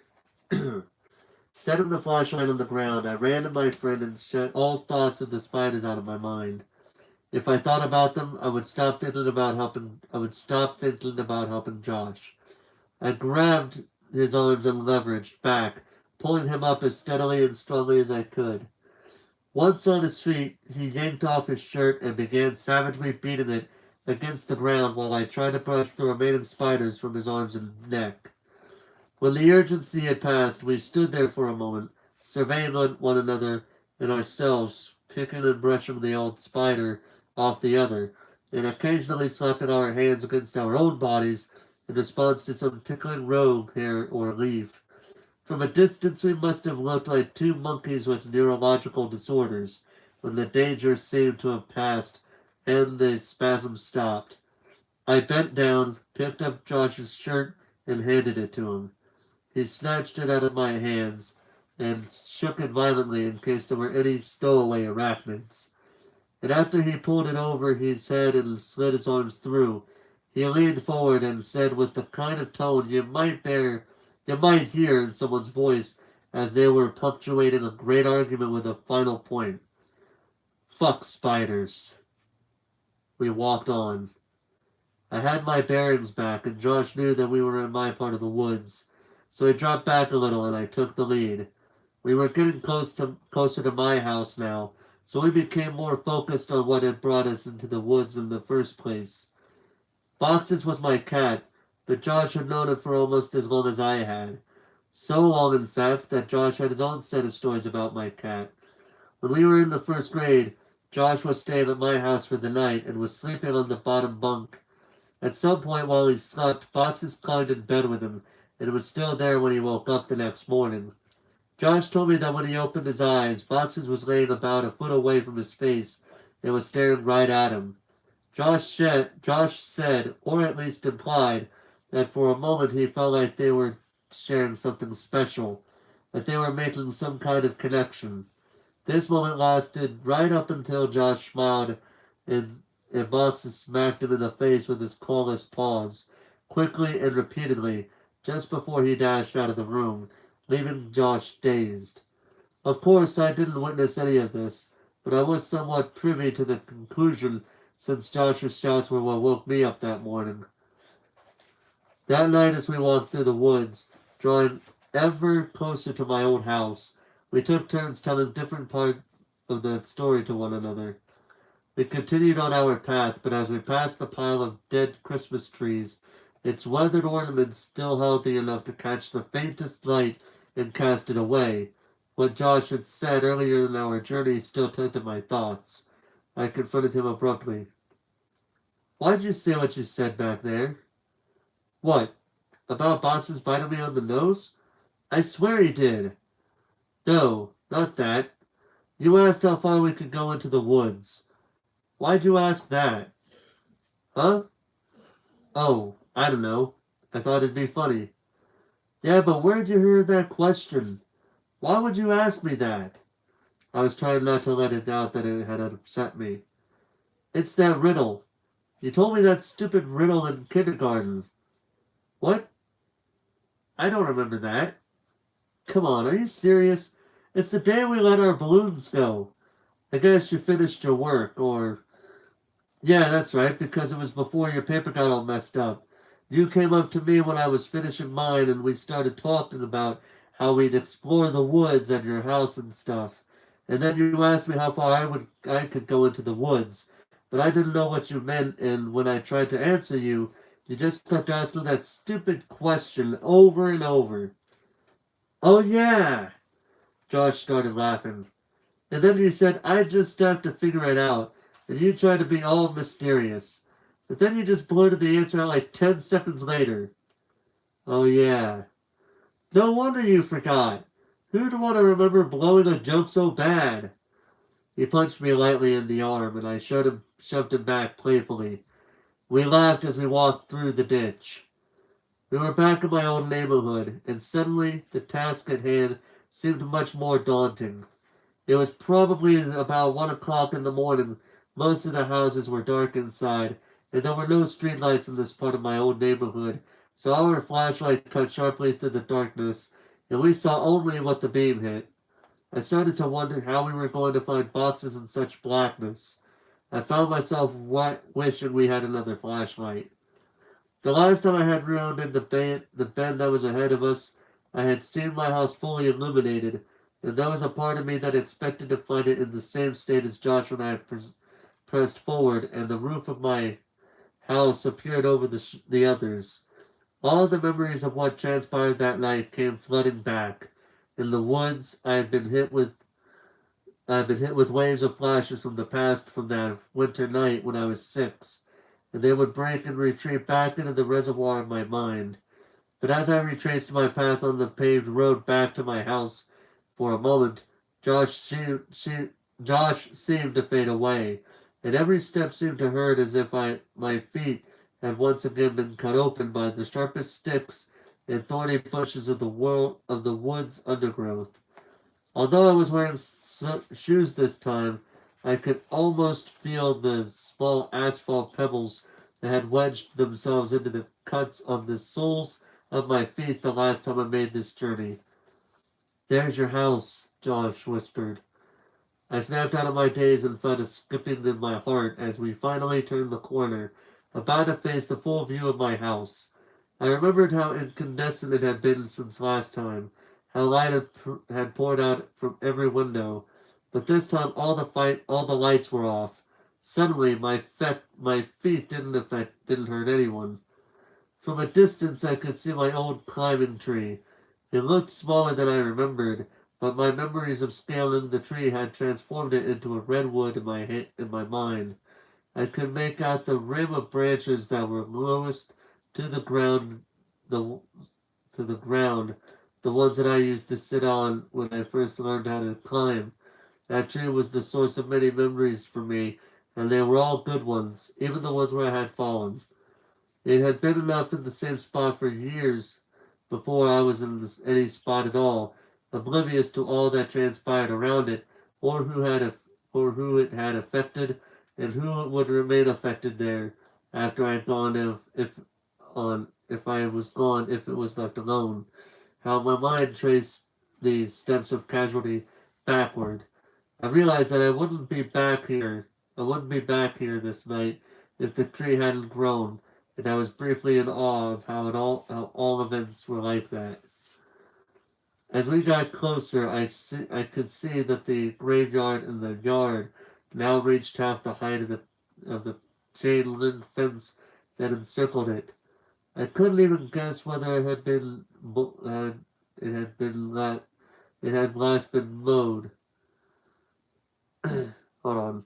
Setting the flashlight on the ground, I ran to my friend and shut all thoughts of the spiders out of my mind. If I thought about them, I would stop thinking about helping Josh. I grabbed his arms and leveraged back, pulling him up as steadily and strongly as I could. Once on his feet, he yanked off his shirt and began savagely beating it against the ground while I tried to brush the remaining spiders from his arms and neck. When the urgency had passed, we stood there for a moment, surveying one another and ourselves, picking and brushing the old spider off the other, and occasionally slapping our hands against our own bodies in response to some tickling rogue hair or leaf. From a distance we must have looked like two monkeys with neurological disorders, when the danger seemed to have passed and the spasm stopped. I bent down, picked up Josh's shirt, and handed it to him. He snatched it out of my hands and shook it violently in case there were any stowaway arachnids. And after he pulled it over his head and slid his arms through, he leaned forward and said with the kind of tone you might hear in someone's voice as they were punctuating a great argument with a final point. "Fuck spiders." We walked on. I had my bearings back, and Josh knew that we were in my part of the woods, so he dropped back a little and I took the lead. We were getting closer to my house now, so we became more focused on what had brought us into the woods in the first place. Boxes was my cat, but Josh had known it for almost as long as I had. So long, in fact, that Josh had his own set of stories about my cat. When we were in the first grade, Josh was staying at my house for the night and was sleeping on the bottom bunk. At some point while he slept, Boxes climbed in bed with him, and was still there when he woke up the next morning. Josh told me that when he opened his eyes, Boxes was laying about a foot away from his face and was staring right at him. Josh said, or at least implied, that for a moment he felt like they were sharing something special, that they were making some kind of connection. This moment lasted right up until Josh smiled and Boxes smacked him in the face with his clawless paws, quickly and repeatedly, just before he dashed out of the room, leaving Josh dazed. Of course, I didn't witness any of this, but I was somewhat privy to the conclusion since Josh's shouts were what woke me up that morning. That night as we walked through the woods, drawing ever closer to my old house, we took turns telling different parts of the story to one another. We continued on our path, but as we passed the pile of dead Christmas trees, its weathered ornaments still healthy enough to catch the faintest light and cast it away. What Josh had said earlier in our journey still tinted my thoughts. I confronted him abruptly. "Why'd you say what you said back there?" "What? About Boxes biting me on the nose?" "I swear he did." "No, not that. You asked how far we could go into the woods." "Why'd you ask that?" "Huh? Oh, I don't know. I thought it'd be funny." "Yeah, but where'd you hear that question? Why would you ask me that?" I was trying not to let it out that it had upset me. "It's that riddle. You told me that stupid riddle in kindergarten." "What? I don't remember that." "Come on, are you serious? It's the day we let our balloons go. I guess you finished your work, or... Yeah, that's right, because it was before your paper got all messed up. You came up to me when I was finishing mine, and we started talking about how we'd explore the woods at your house and stuff. And then you asked me how far I could go into the woods. but I didn't know what you meant, and when I tried to answer you, you just kept asking that stupid question over and over. Oh yeah! Josh started laughing. And then you said, I just have to figure it out, and you tried to be all mysterious. But then you just blurted the answer out like 10 seconds later. Oh yeah. No wonder you forgot. Who'd want to remember blowing a joke so bad? He punched me lightly in the arm, and I shoved him back playfully. We laughed as we walked through the ditch. We were back in my old neighborhood, and suddenly the task at hand seemed much more daunting. It was probably about 1 o'clock in the morning. Most of the houses were dark inside, and there were no streetlights in this part of my old neighborhood, so our flashlight cut sharply through the darkness, and we saw only what the beam hit. I started to wonder how we were going to find boxes in such blackness. I found myself wishing we had another flashlight. The last time I had rounded the bend that was ahead of us, I had seen my house fully illuminated, and there was a part of me that expected to find it in the same state as Josh and I had pressed forward, and the roof of my house appeared over the others. All the memories of what transpired that night came flooding back. In the woods, I had been hit with waves of flashes from the past from that winter night when I was 6, and they would break and retreat back into the reservoir of my mind. But as I retraced my path on the paved road back to my house, for a moment, Josh seemed to fade away, and every step seemed to hurt as if my feet had once again been cut open by the sharpest sticks and thorny bushes of the woods undergrowth. Although I was wearing shoes this time, I could almost feel the small asphalt pebbles that had wedged themselves into the cuts on the soles of my feet the last time I made this journey. There's your house, Josh whispered. I snapped out of my daze and felt a skipping in my heart as we finally turned the corner, about to face the full view of my house. I remembered how incandescent it had been since last time, how light had poured out from every window, but this time all the lights were off. Suddenly, my feet didn't hurt anyone. From a distance, I could see my old climbing tree. It looked smaller than I remembered, but my memories of scaling the tree had transformed it into a redwood in my mind. I could make out the rim of branches that were lowest to the ground, the to the ground, the ones that I used to sit on when I first learned how to climb. That tree was the source of many memories for me, and they were all good ones, even the ones where I had fallen. It had been enough in the same spot for years before I was in any spot at all, oblivious to all that transpired around it, or or who it had affected, and who would remain affected there after I had gone if I was gone if it was left alone. How my mind traced the steps of casualty backward. I realized that I wouldn't be back here this night if the tree hadn't grown, and I was briefly in awe of how all events were like that. As we got closer, I could see that the graveyard in the yard now reached half the height of the chain link fence that encircled it. I couldn't even guess whether it had been la- it had last been mowed. Hold on.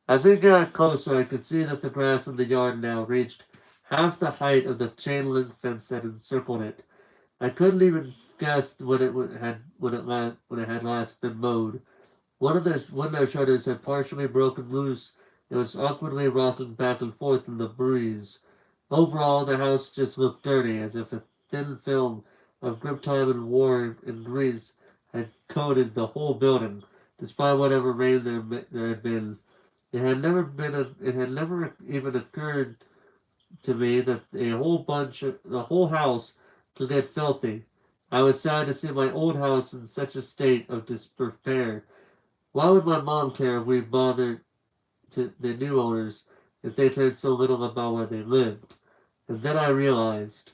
As we got closer, I could see that the grass in the yard now reached half the height of the chain link fence that encircled it. I couldn't even guess when it had last been mowed. One of the window shutters had partially broken loose and was awkwardly rocking back and forth in the breeze. Overall, the house just looked dirty, as if a thin film of grip time and war and grease had coated the whole building, despite whatever rain there had been. It had never even occurred to me that the whole house could get filthy. I was sad to see my old house in such a state of disrepair. Why would my mom care if we bothered to the new owners if they cared so little about where they lived? And then I realized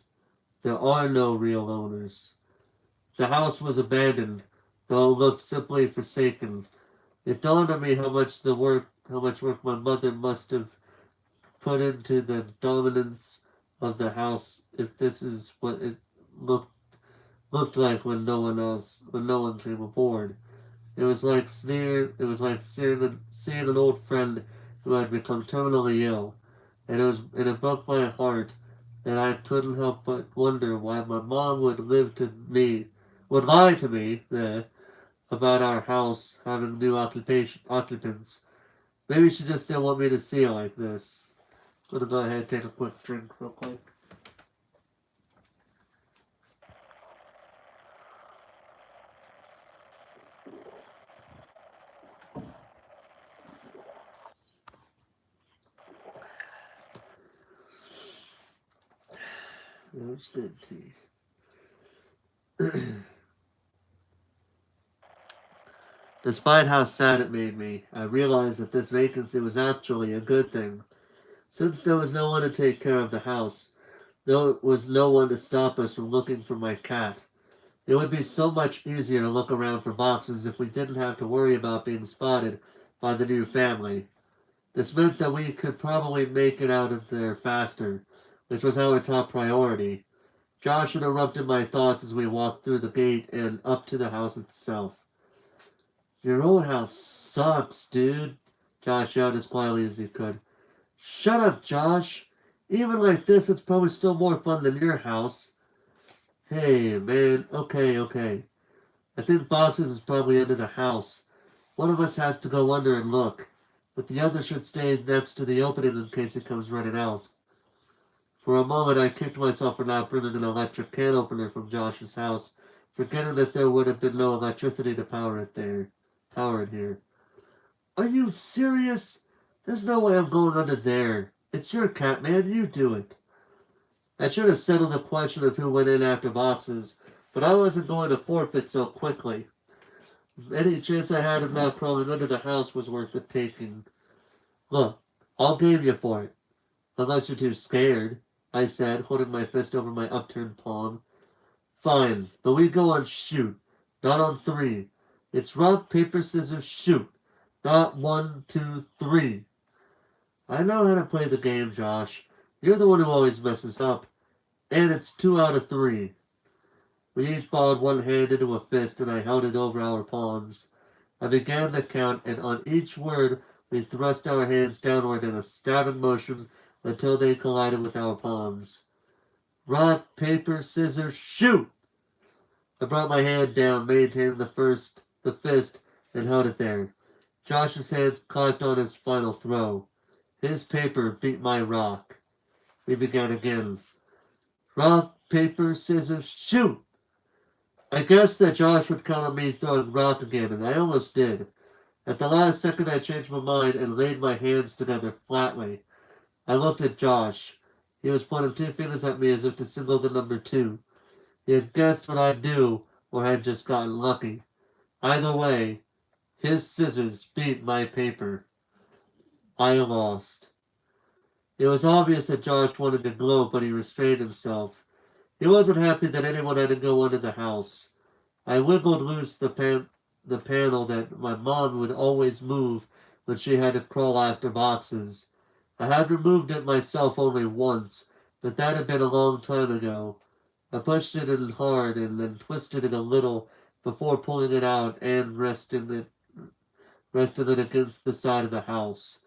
there are no real owners. The house was abandoned, though it looked simply forsaken. It dawned on me my mother must have put into the dominance of the house if this is what it looked like when no one came aboard. It was like seeing an old friend who had become terminally ill, and it broke my heart, and I couldn't help but wonder why my mom would lie to me about our house having new occupants. Maybe she just didn't want me to see it like this. I'm gonna go ahead and take a quick drink real quick. That was good tea. Despite how sad it made me, I realized that this vacancy was actually a good thing. Since there was no one to take care of the house, there was no one to stop us from looking for my cat. It would be so much easier to look around for boxes if we didn't have to worry about being spotted by the new family. This meant that we could probably make it out of there faster, which was our top priority. Josh interrupted my thoughts as we walked through the gate and up to the house itself. Your old house sucks, dude, Josh yelled as quietly as he could. Shut up, Josh. Even like this, it's probably still more fun than your house. Hey, man, okay. I think boxes is probably under the house. One of us has to go under and look, but the other should stay next to the opening in case it comes running out. For a moment, I kicked myself for not bringing an electric can opener from Josh's house, forgetting that there would have been no electricity to power it here. Are you serious? There's no way I'm going under there. It's your cat, man. You do it. I should have settled the question of who went in after boxes, but I wasn't going to forfeit so quickly. Any chance I had of not crawling under the house was worth the taking. Look, I'll game you for it. Unless you're too scared, I said, holding my fist over my upturned palm. Fine, but we go on shoot, not on three. It's rock, paper, scissors, shoot. Not 1, 2, 3. I know how to play the game, Josh. You're the one who always messes up. And it's 2 out of 3. We each balled one hand into a fist and I held it over our palms. I began the count and on each word we thrust our hands downward in a stabbing motion until they collided with our palms. Rock, paper, scissors, shoot! I brought my hand down, maintaining the fist, and held it there. Josh's hands clacked on his final throw. His paper beat my rock. We began again. Rock, paper, scissors, shoot! I guessed that Josh would count on me throwing rock again, and I almost did. At the last second I changed my mind and laid my hands together flatly. I looked at Josh. He was pointing 2 fingers at me as if to signal the number 2. He had guessed what I'd do, or had just gotten lucky. Either way, his scissors beat my paper. I lost. It was obvious that Josh wanted to gloat, but he restrained himself. He wasn't happy that anyone had to go into the house. I wiggled loose the panel that my mom would always move when she had to crawl after boxes. I had removed it myself only once, but that had been a long time ago. I pushed it in hard and then twisted it a little before pulling it out and resting it against the side of the house.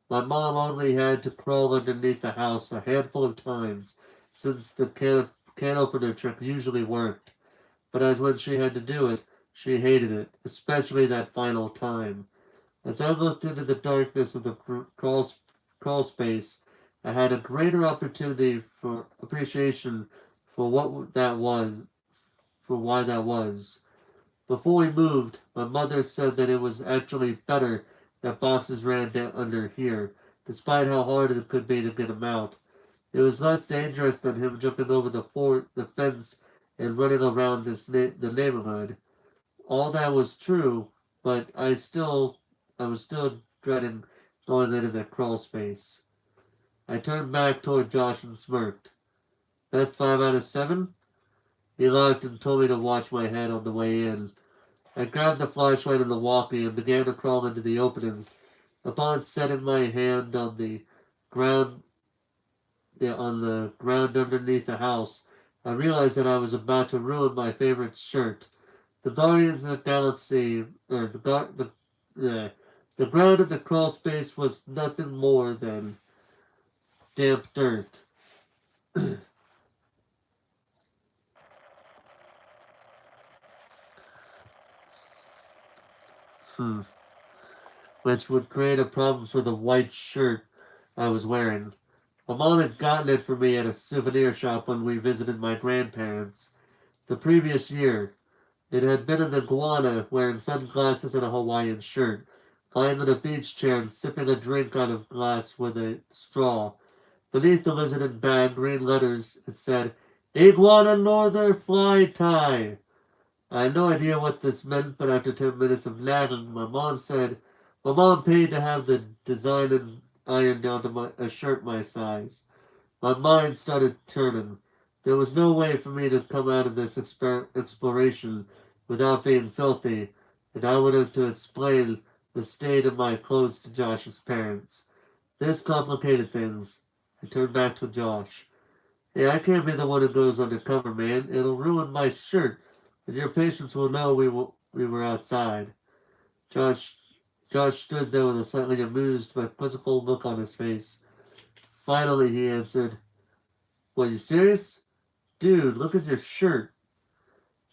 My mom only had to crawl underneath the house a handful of times, since the can opener trick usually worked. But as when she had to do it, she hated it, especially that final time. As I looked into the darkness of the crawl space, I had a greater opportunity for appreciation for what that was, for why that was. Before we moved, my mother said that it was actually better that boxes ran down under here, despite how hard it could be to get him out. It was less dangerous than him jumping over the fence and running around the neighborhood. All that was true, but I was still dreading going into the crawl space. I turned back toward Josh and smirked. Best 5 out of 7? He laughed and told me to watch my head on the way in. I grabbed the flashlight and the walkie and began to crawl into the opening. Upon setting my hand on the ground, on the ground underneath the house, I realized that I was about to ruin my favorite shirt. The Guardians of the Galaxy, or the ground of the crawl space was nothing more than damp dirt. Hmm. Which would create a problem for the white shirt I was wearing. My mom had gotten it for me at a souvenir shop when we visited my grandparents the previous year. It had been an iguana wearing sunglasses and a Hawaiian shirt, lying on a beach chair and sipping a drink out of glass with a straw. Beneath the lizard in bad green letters, it said, Iguana Northern Fly Tie. I had no idea what this meant, but after 10 minutes of nagging, my mom paid to have the design and ironed down to a shirt my size. My mind started turning. There was no way for me to come out of this exploration without being filthy, and I would have to explain the state of my clothes to Josh's parents. This complicated things. I turned back to Josh. Hey, I can't be the one who goes undercover, man. It'll ruin my shirt, and your patients will know we were outside. Josh Josh stood there with a slightly amused but quizzical look on his face. Finally, he answered, "What, you serious? Dude, look at your shirt."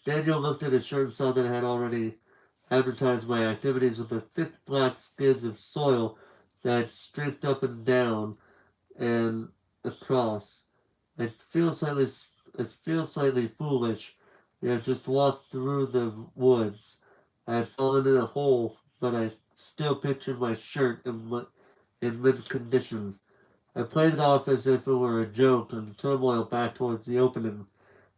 Daniel looked at his shirt and saw that it had already advertised my activities with the thick black skids of soil that streaked up and down and across. It feels slightly, it feels slightly foolish. We have just walked through the woods. I had fallen in a hole, but I still pictured my shirt in mid condition. I played it off as if it were a joke and turmoil back towards the opening.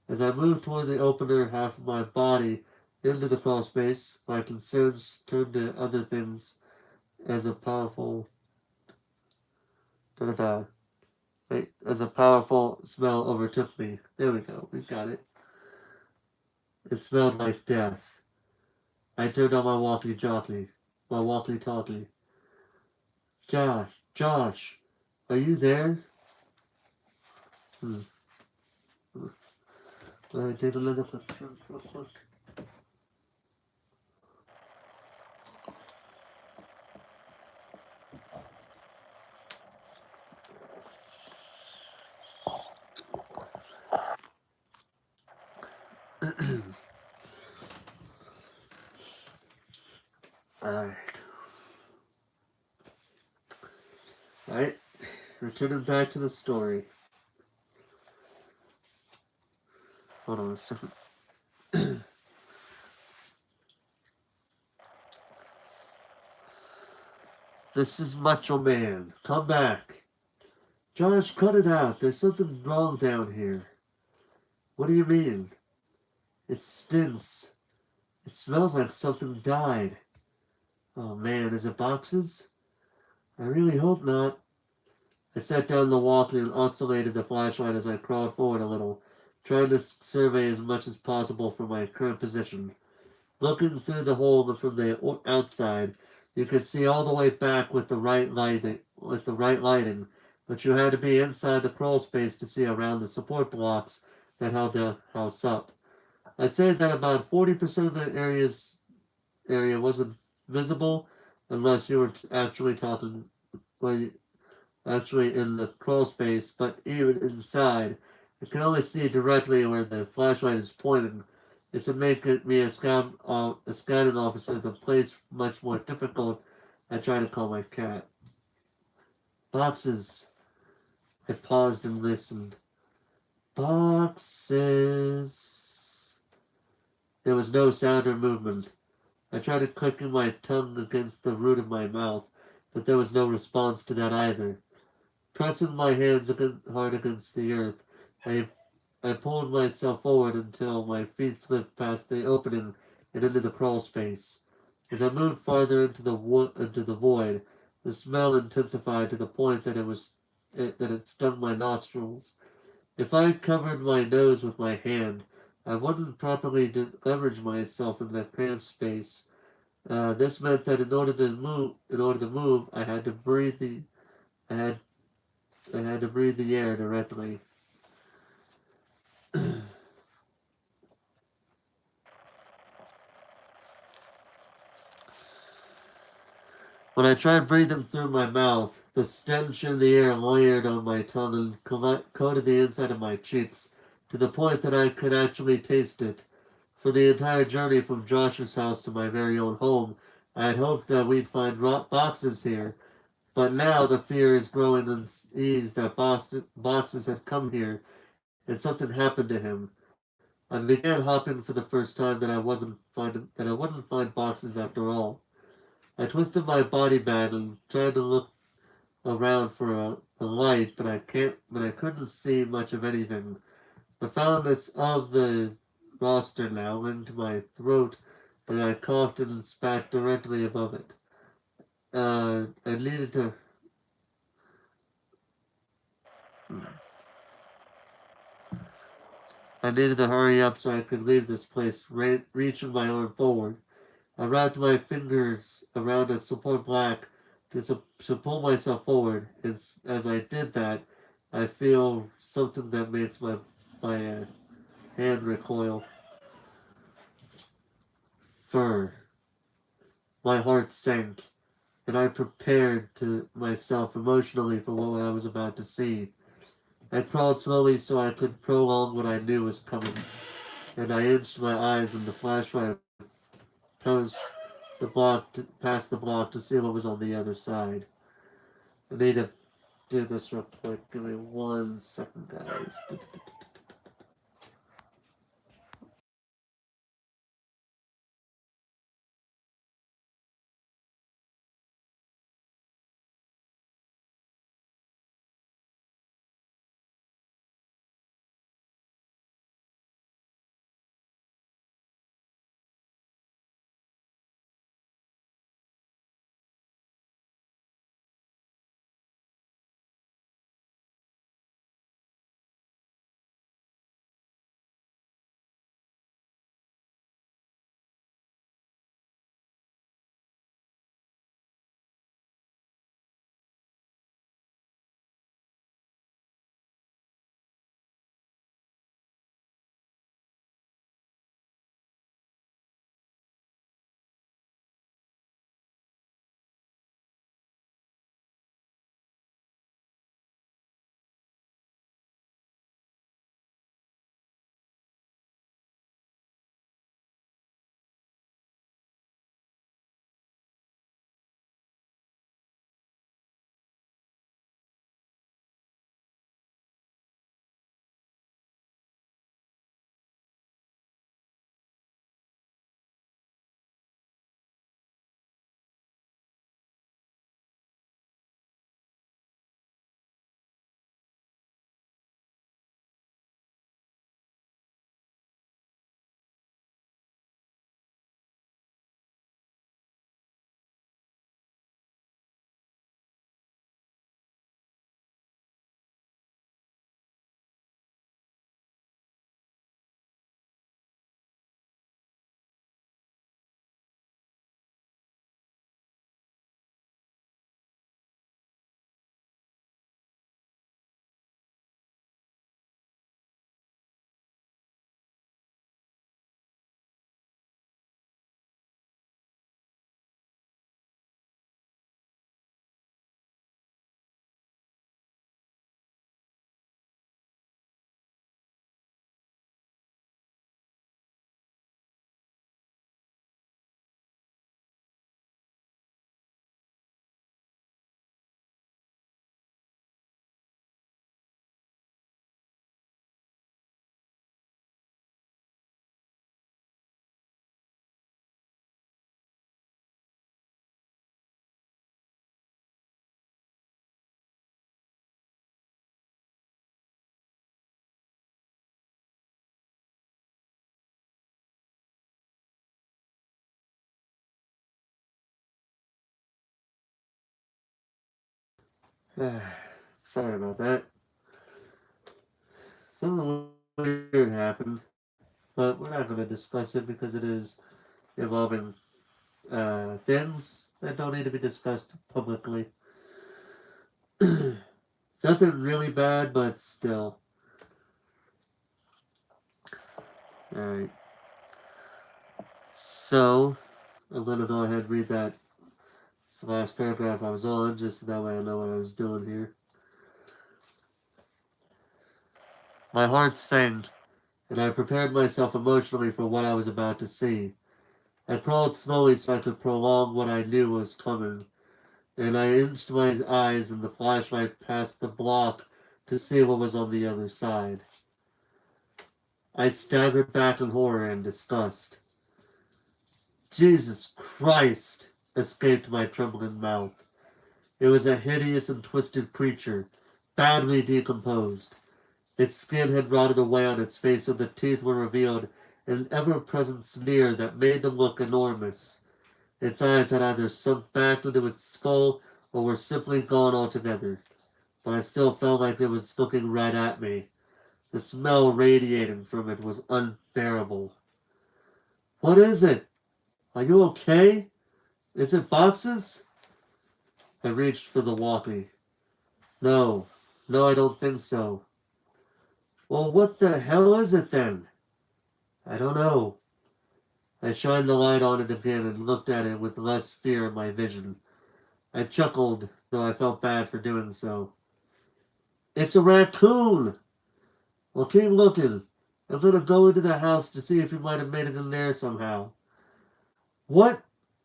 As I moved toward the opener half of my body into the crawl space, my concerns turned to other things as a powerful da-da-da, right, as a powerful smell overtook me. There we go, we got it. It smelled like death. I turned on my walkie-talkie. Josh, are you there? Hmm. Let me take another picture real quick. Alright. Alright. Returning back to the story. Hold on a second. This is Macho Man. Come back. Josh, cut it out. There's something wrong down here. What do you mean? It stinks. It smells like something died. Oh man, is it boxes? I really hope not. I sat down the walkie and oscillated the flashlight as I crawled forward a little, trying to survey as much as possible from my current position. Looking through the hole from the outside, you could see all the way back with the right lighting, but you had to be inside the crawl space to see around the support blocks that held the house up. I'd say that about 40% of the area wasn't visible unless you were actually talking, well, actually in the crawl space, but even inside, you can only see directly where the flashlight is pointing. It would make me a scouting officer the place much more difficult. I tried to call my cat. Boxes. I paused and listened. Boxes. There was no sound or movement. I tried clicking my tongue against the root of my mouth, but there was no response to that either. Pressing my hands hard against the earth, I pulled myself forward until my feet slipped past the opening and into the crawl space. As I moved farther into the void, the smell intensified to the point that it stung my nostrils. If I covered my nose with my hand, I wouldn't properly leverage myself in that cramped space. This meant that in order to move, I had, I had to breathe the air directly. When I tried breathing through my mouth, the stench in the air layered on my tongue and coated the inside of my cheeks, to the point that I could actually taste it. For the entire journey from Josh's house to my very own home, I had hoped that we'd find boxes here, but now the fear is growing unease that boxes had come here and something happened to him. I began hoping for the first time that I wouldn't find boxes after all. I twisted my body back and tried to look around for a light, but I couldn't see much of anything. The foulness of the roster now into my throat, and I coughed and spat directly above it. I needed to. I needed to hurry up so I could leave this place, reaching my arm forward. I wrapped my fingers around a support block to pull myself forward. As I did that, I feel something that makes my hand recoil. Fur. My heart sank, and I prepared to myself emotionally for what I was about to see. I crawled slowly so I could prolong what I knew was coming, and I inched my eyes in the flashlight past past the block to see what was on the other side. I need to do this real quick. Give me 1 second, guys. Sorry about that. Something weird happened, but we're not going to discuss it because it is involving things that don't need to be discussed publicly. Nothing really bad, but still. Alright. So, I'm going to go ahead and read that last paragraph I was on, just so that way I know what I was doing here. My heart sank, and I prepared myself emotionally for what I was about to see. I crawled slowly so I could prolong what I knew was coming, and I inched my eyes in the flashlight past the block to see what was on the other side. I staggered back in horror and disgust. Jesus Christ! Escaped my trembling mouth. It was a hideous and twisted creature, badly decomposed. Its skin had rotted away on its face, so the teeth were revealed in an ever-present sneer that made them look enormous. Its eyes had either sunk back into its skull or were simply gone altogether, but I still felt like it was looking right at me. The smell radiating from it was unbearable. What is it? Are you okay? Is it boxes? I reached for the walkie. No, I don't think so. Well, what the hell is it then? I don't know. I shined the light on it again and looked at it with less fear in my vision. I chuckled, though I felt bad for doing so. It's a raccoon! Well, keep looking. I'm gonna go into the house to see if you might have made it in there somehow. What?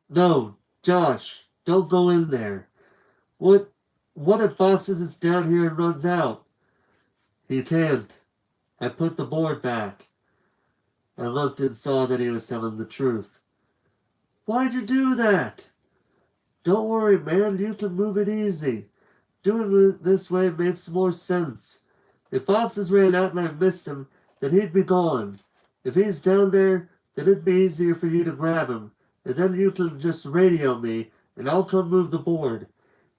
No, Josh, don't go in there. What if Boxes is down here and runs out? He can't. I put the board back. I looked and saw that he was telling the truth. Why'd you do that? Don't worry, man, you can move it easy. Doing it this way makes more sense. If Boxes ran out and I missed him, then he'd be gone. If he's down there, then it'd be easier for you to grab him, and then you can just radio me, and I'll come move the board.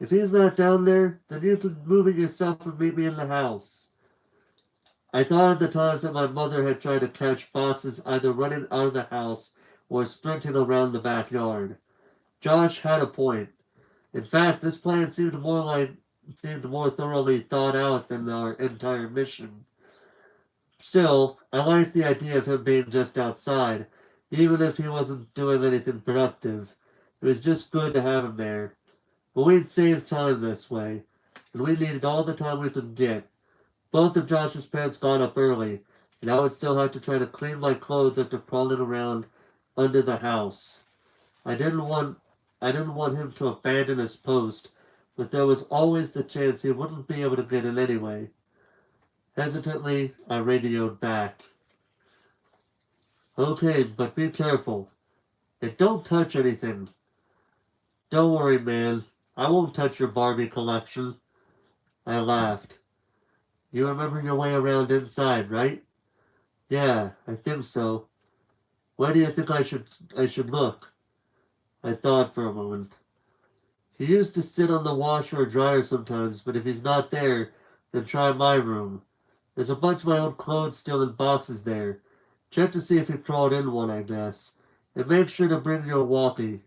If he's not down there, then you can move it yourself and meet me in the house. I thought of the times that my mother had tried to catch Boxes either running out of the house or sprinting around the backyard. Josh had a point. In fact, this plan seemed more thoroughly thought out than our entire mission. Still, I liked the idea of him being just outside, even if he wasn't doing anything productive. It was just good to have him there. But we'd save time this way, and we needed all the time we could get. Both of Josh's parents got up early, and I would still have to try to clean my clothes after crawling around under the house. I didn't want him to abandon his post, but there was always the chance he wouldn't be able to get in anyway. Hesitantly, I radioed back. Okay, but be careful. And don't touch anything. Don't worry, man. I won't touch your Barbie collection. I laughed. You remember your way around inside, right? Yeah, I think so. Where do you think I should look? I thought for a moment. He used to sit on the washer or dryer sometimes, but if he's not there, then try my room. There's a bunch of my old clothes still in boxes there. Check to see if he crawled in one, I guess. And make sure to bring your walkie.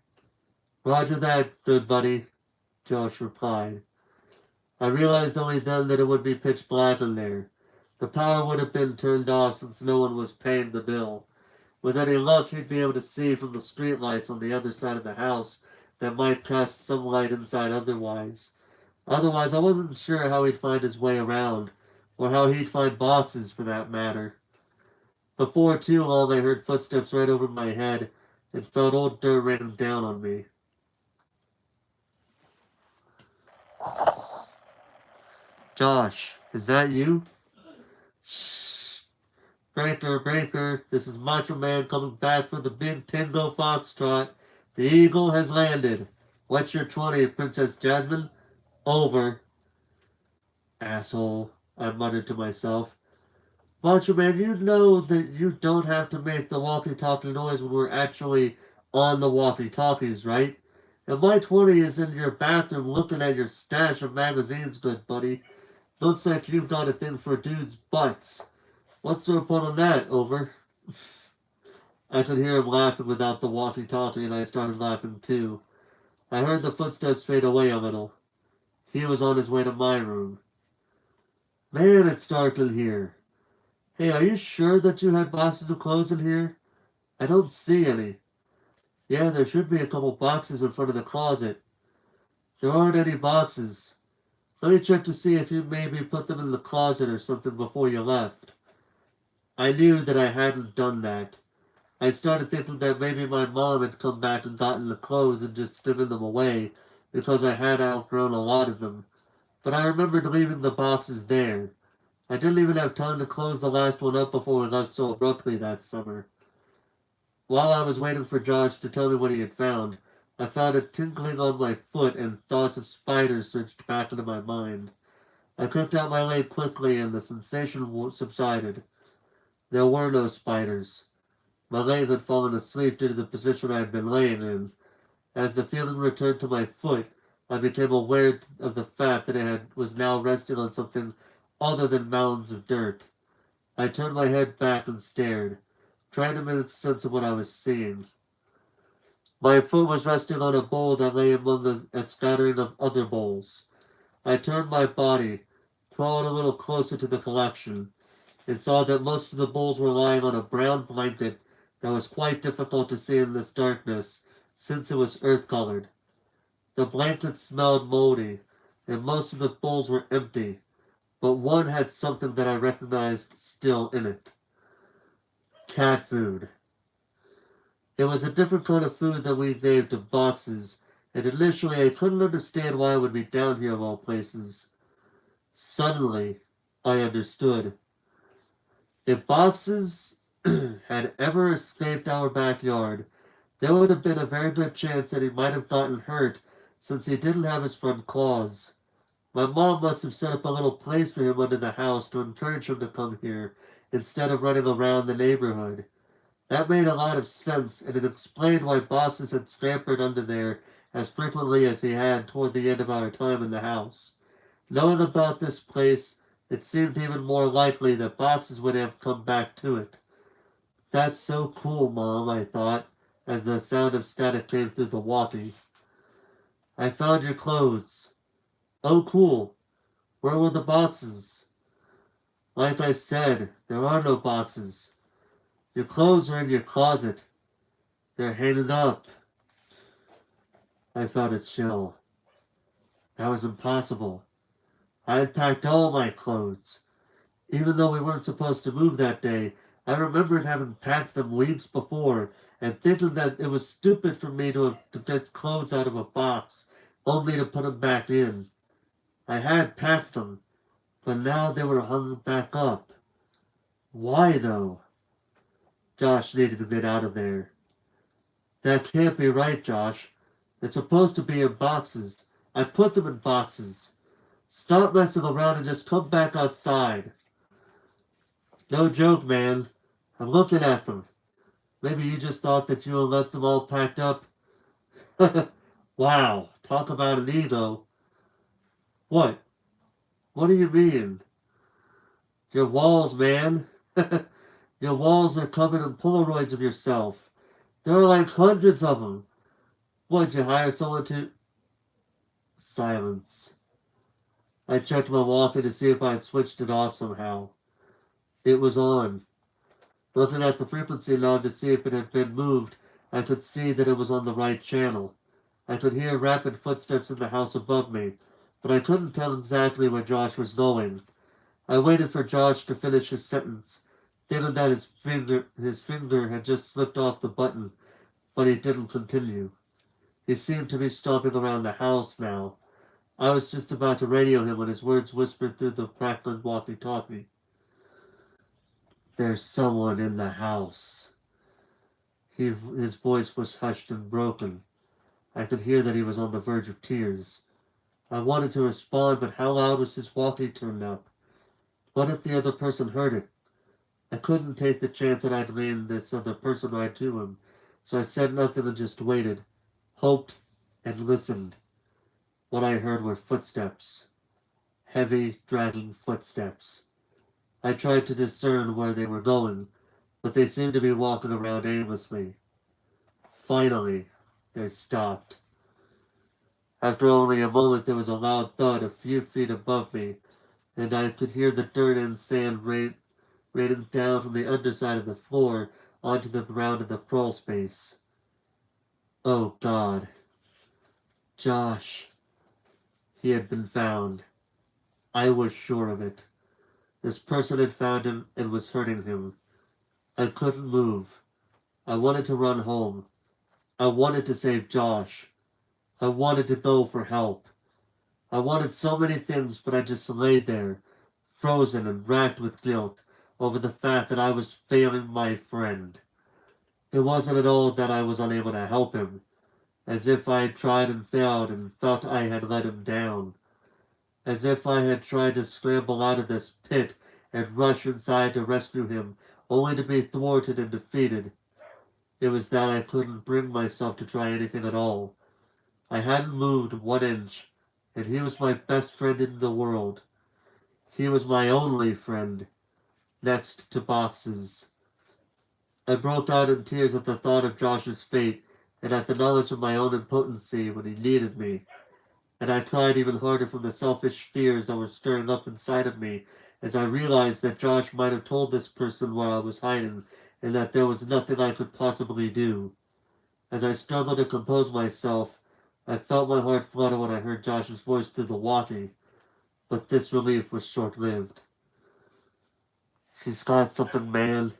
Roger that, good buddy, Josh replied. I realized only then that it would be pitch black in there. The power would have been turned off since no one was paying the bill. With any luck, he'd be able to see from the streetlights on the other side of the house that might cast some light inside otherwise. Otherwise, I wasn't sure how he'd find his way around, or how he'd find Boxes for that matter. Before too long, I heard footsteps right over my head and felt old dirt raining down on me. Josh, is that you? Shh. Breaker, this is Macho Man coming back for the big Tango Foxtrot. The Eagle has landed. What's your 20, Princess Jasmine? Over. Asshole, I muttered to myself. Macho Man, you know that you don't have to make the walkie-talkie noise when we're actually on the walkie-talkies, right? And my 20 is in your bathroom looking at your stash of magazines, good buddy. Looks like you've got a thing for dudes' butts. What's the report on that? Over. I could hear him laughing without the walkie-talkie, and I started laughing too. I heard the footsteps fade away a little. He was on his way to my room. Man, it's dark in here. Hey, are you sure that you had boxes of clothes in here? I don't see any. Yeah, there should be a couple boxes in front of the closet. There aren't any boxes. Let me check to see if you maybe put them in the closet or something before you left. I knew that I hadn't done that. I started thinking that maybe my mom had come back and gotten the clothes and just given them away because I had outgrown a lot of them. But I remembered leaving the boxes there. I didn't even have time to close the last one up before we left so abruptly that summer. While I was waiting for Josh to tell me what he had found, I found a tingling on my foot and thoughts of spiders surged back into my mind. I clicked out my leg quickly and the sensation subsided. There were no spiders. My leg had fallen asleep due to the position I had been laying in. As the feeling returned to my foot, I became aware of the fact that was now resting on something other than mounds of dirt. I turned my head back and stared, trying to make sense of what I was seeing. My foot was resting on a bowl that lay among a scattering of other bowls. I turned my body, crawled a little closer to the collection, and saw that most of the bowls were lying on a brown blanket that was quite difficult to see in this darkness, since it was earth-colored. The blanket smelled moldy, and most of the bowls were empty, but one had something that I recognized still in it. Cat food. It was a different kind of food than we named in boxes, and initially I couldn't understand why it would be down here of all places. Suddenly, I understood. If boxes had ever escaped our backyard, there would have been a very good chance that he might have gotten hurt since he didn't have his front claws. My mom must have set up a little place for him under the house to encourage him to come here instead of running around the neighborhood. That made a lot of sense, and it explained why boxes had scampered under there as frequently as he had toward the end of our time in the house. Knowing about this place, it seemed even more likely that boxes would have come back to it. That's so cool, Mom, I thought, as the sound of static came through the walkie. I found your clothes. Oh, cool. Where were the boxes? Like I said, there are no boxes. Your clothes are in your closet. They're hanging up. I felt a chill. That was impossible. I had packed all my clothes. Even though we weren't supposed to move that day, I remembered having packed them weeks before and thinking that it was stupid for me to get clothes out of a box only to put them back in. I had packed them, but now they were hung back up. Why though? Josh needed to get out of there. That can't be right, Josh. It's supposed to be in boxes. I put them in boxes. Stop messing around and just come back outside. No joke, man. I'm looking at them. Maybe you just thought that you had left them all packed up. Wow, talk about an ego. What? What do you mean? Your walls, man. Your walls are covered in Polaroids of yourself. There are like hundreds of them. What'd you hire someone to... Silence. I checked my walkie to see if I had switched it off somehow. It was on. Looking at the frequency knob to see if it had been moved, I could see that it was on the right channel. I could hear rapid footsteps in the house above me, but I couldn't tell exactly where Josh was going. I waited for Josh to finish his sentence, thinking that his finger had just slipped off the button, but he didn't continue. He seemed to be stomping around the house now. I was just about to radio him when his words whispered through the crackling walkie-talkie. There's someone in the house. His voice was hushed and broken. I could hear that he was on the verge of tears. I wanted to respond, but how loud was his walkie turned up? What if the other person heard it? I couldn't take the chance that I'd lean this other person right to him, so I said nothing and just waited, hoped, and listened. What I heard were footsteps. Heavy, dragging footsteps. I tried to discern where they were going, but they seemed to be walking around aimlessly. Finally, they stopped. After only a moment, there was a loud thud a few feet above me, and I could hear the dirt and sand raining down from the underside of the floor onto the ground in the crawl space. Oh God. Josh. He had been found. I was sure of it. This person had found him and was hurting him. I couldn't move. I wanted to run home. I wanted to save Josh. I wanted to go for help. I wanted so many things, but I just lay there, frozen and racked with guilt over the fact that I was failing my friend. It wasn't at all that I was unable to help him, as if I had tried and failed and felt I had let him down, as if I had tried to scramble out of this pit and rush inside to rescue him, only to be thwarted and defeated. It was that I couldn't bring myself to try anything at all. I hadn't moved 1 inch, and he was my best friend in the world. He was my only friend, next to Box's. I broke out in tears at the thought of Josh's fate and at the knowledge of my own impotency when he needed me, and I cried even harder from the selfish fears that were stirring up inside of me as I realized that Josh might have told this person where I was hiding and that there was nothing I could possibly do. As I struggled to compose myself, I felt my heart flutter when I heard Josh's voice through the walkie, but this relief was short-lived. She's got something, man.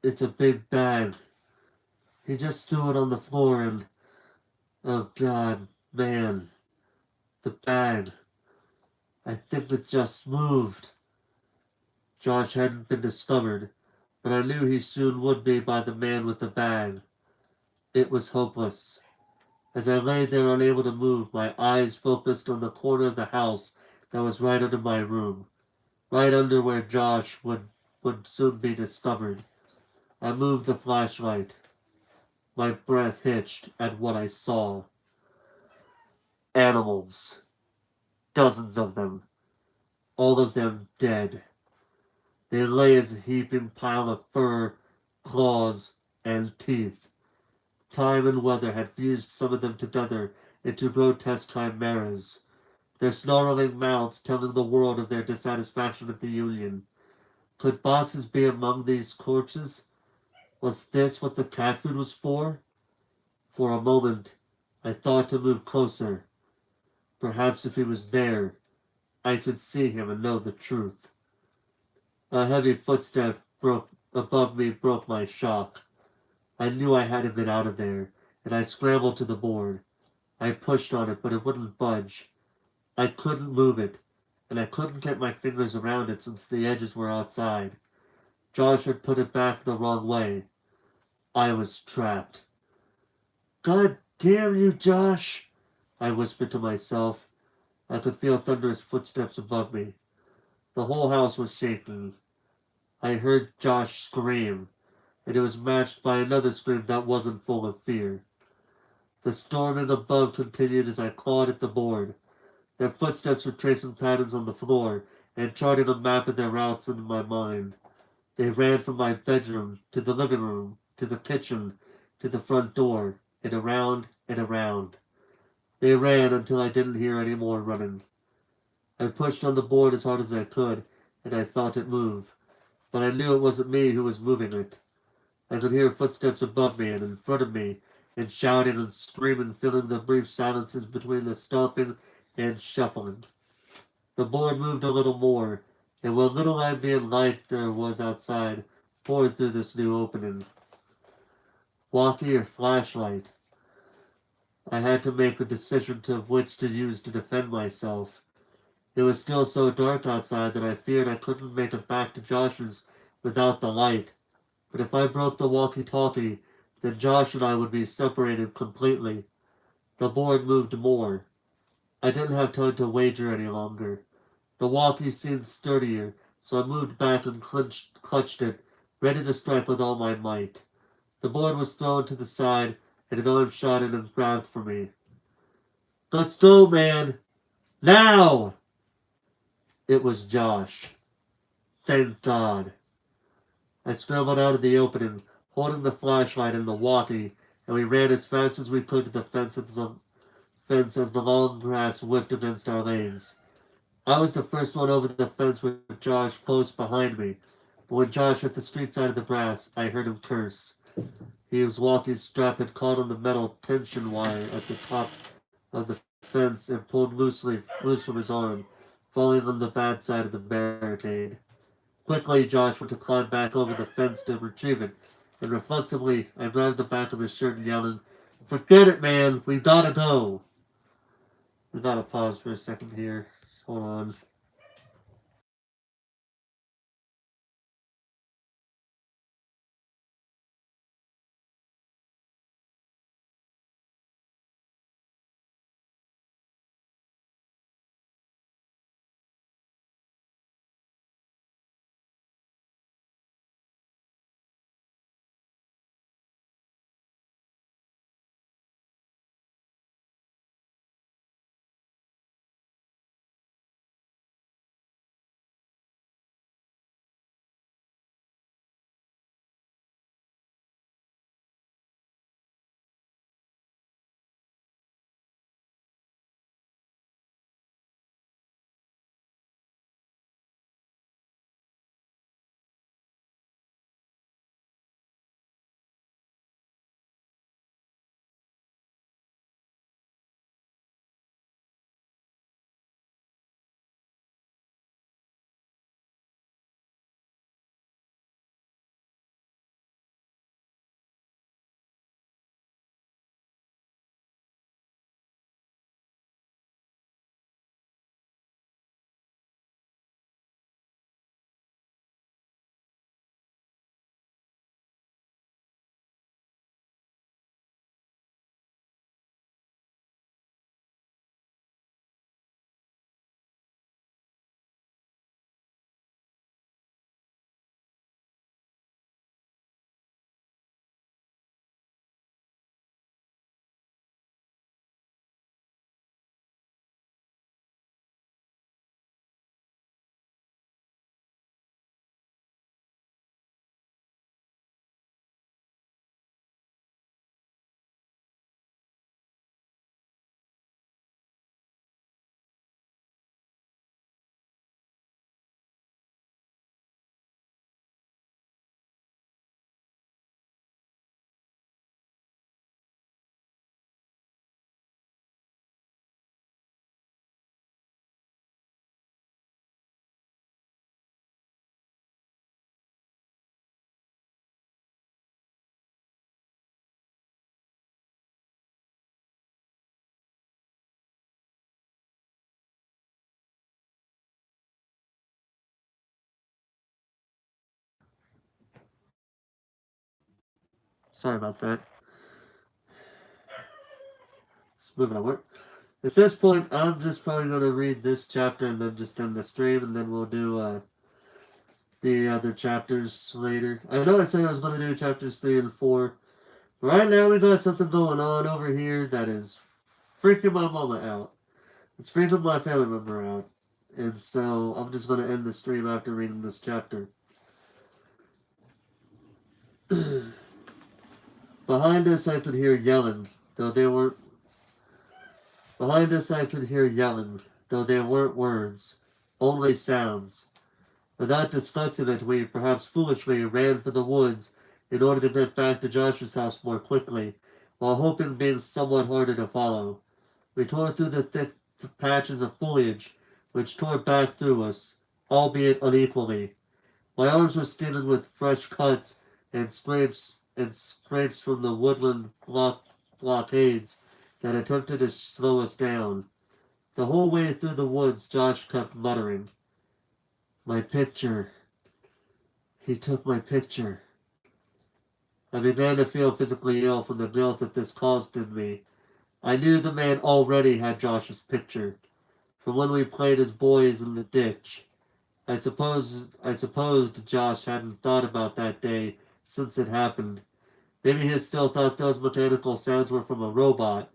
It's a big bag. He just threw it on the floor and... Oh God, man. The bag. I think it just moved. Josh hadn't been discovered, but I knew he soon would be by the man with the bag. It was hopeless. As I lay there unable to move, my eyes focused on the corner of the house that was right under my room, right under where Josh would soon be discovered. I moved the flashlight. My breath hitched at what I saw. Animals. Dozens of them. All of them dead. They lay as a heaping pile of fur, claws, and teeth. Time and weather had fused some of them together into grotesque chimeras, their snarling mouths telling the world of their dissatisfaction with the Union. Could Boxes be among these corpses? Was this what the cat food was for? For a moment, I thought to move closer. Perhaps if he was there, I could see him and know the truth. A heavy footstep above me broke my shock. I knew I had to get out of there, and I scrambled to the board. I pushed on it, but it wouldn't budge. I couldn't move it, and I couldn't get my fingers around it since the edges were outside. Josh had put it back the wrong way. I was trapped. God damn you, Josh! I whispered to myself. I could feel thunderous footsteps above me. The whole house was shaking. I heard Josh scream, and it was matched by another scream that wasn't full of fear. The storming above continued as I clawed at the board. Their footsteps were tracing patterns on the floor and charting a map of their routes in my mind. They ran from my bedroom to the living room, to the kitchen, to the front door, and around and around. They ran until I didn't hear any more running. I pushed on the board as hard as I could, and I felt it move, but I knew it wasn't me who was moving it. I could hear footsteps above me and in front of me, and shouting and screaming filling the brief silences between the stomping and shuffling. The board moved a little more, and what little ambient light there was outside poured through this new opening. Walkie or flashlight? I had to make a decision of which to use to defend myself. It was still so dark outside that I feared I couldn't make it back to Josh's without the light. But if I broke the walkie-talkie, then Josh and I would be separated completely. The board moved more. I didn't have time to wager any longer. The walkie seemed sturdier, so I moved back and clutched it, ready to strike with all my might. The board was thrown to the side, and an arm shot in and grabbed for me. Let's go, man! Now! It was Josh. Thank God. I scrambled out of the opening, holding the flashlight and the walkie, and we ran as fast as we could to the fence as the long grass whipped against our legs. I was the first one over the fence with Josh close behind me, but when Josh hit the street side of the grass, I heard him curse. His walking strap had caught on the metal tension wire at the top of the fence and pulled loose from his arm, falling on the bad side of the barricade. Quickly, Josh went to climb back over the fence to retrieve it, and reflexively, I grabbed the back of his shirt and yelling, "Forget it, man! We gotta go!" We gotta pause for a second here. Hold on. Sorry about that. Let's move on. At this point, I'm just probably going to read this chapter and then just end the stream, and then we'll do the other chapters later. I know I said I was going to do chapters 3 and 4. But right now, we got something going on over here that is freaking my mama out. It's freaking my family member out. And so, I'm just going to end the stream after reading this chapter. Behind us, I could hear yelling, though they weren't. Behind us, I could hear yelling, though they weren't words, only sounds. Without discussing it, we, perhaps foolishly, ran for the woods in order to get back to Joshua's house more quickly, while hoping being somewhat harder to follow. We tore through the thick patches of foliage, which tore back through us, albeit unequally. My arms were stinging with fresh cuts and scrapes from the woodland blockades that attempted to slow us down. The whole way through the woods, Josh kept muttering, "My picture. He took my picture." I began to feel physically ill from the guilt that this caused in me. I knew the man already had Josh's picture, from when we played as boys in the ditch. I supposed Josh hadn't thought about that day since it happened. Maybe he still thought those mechanical sounds were from a robot.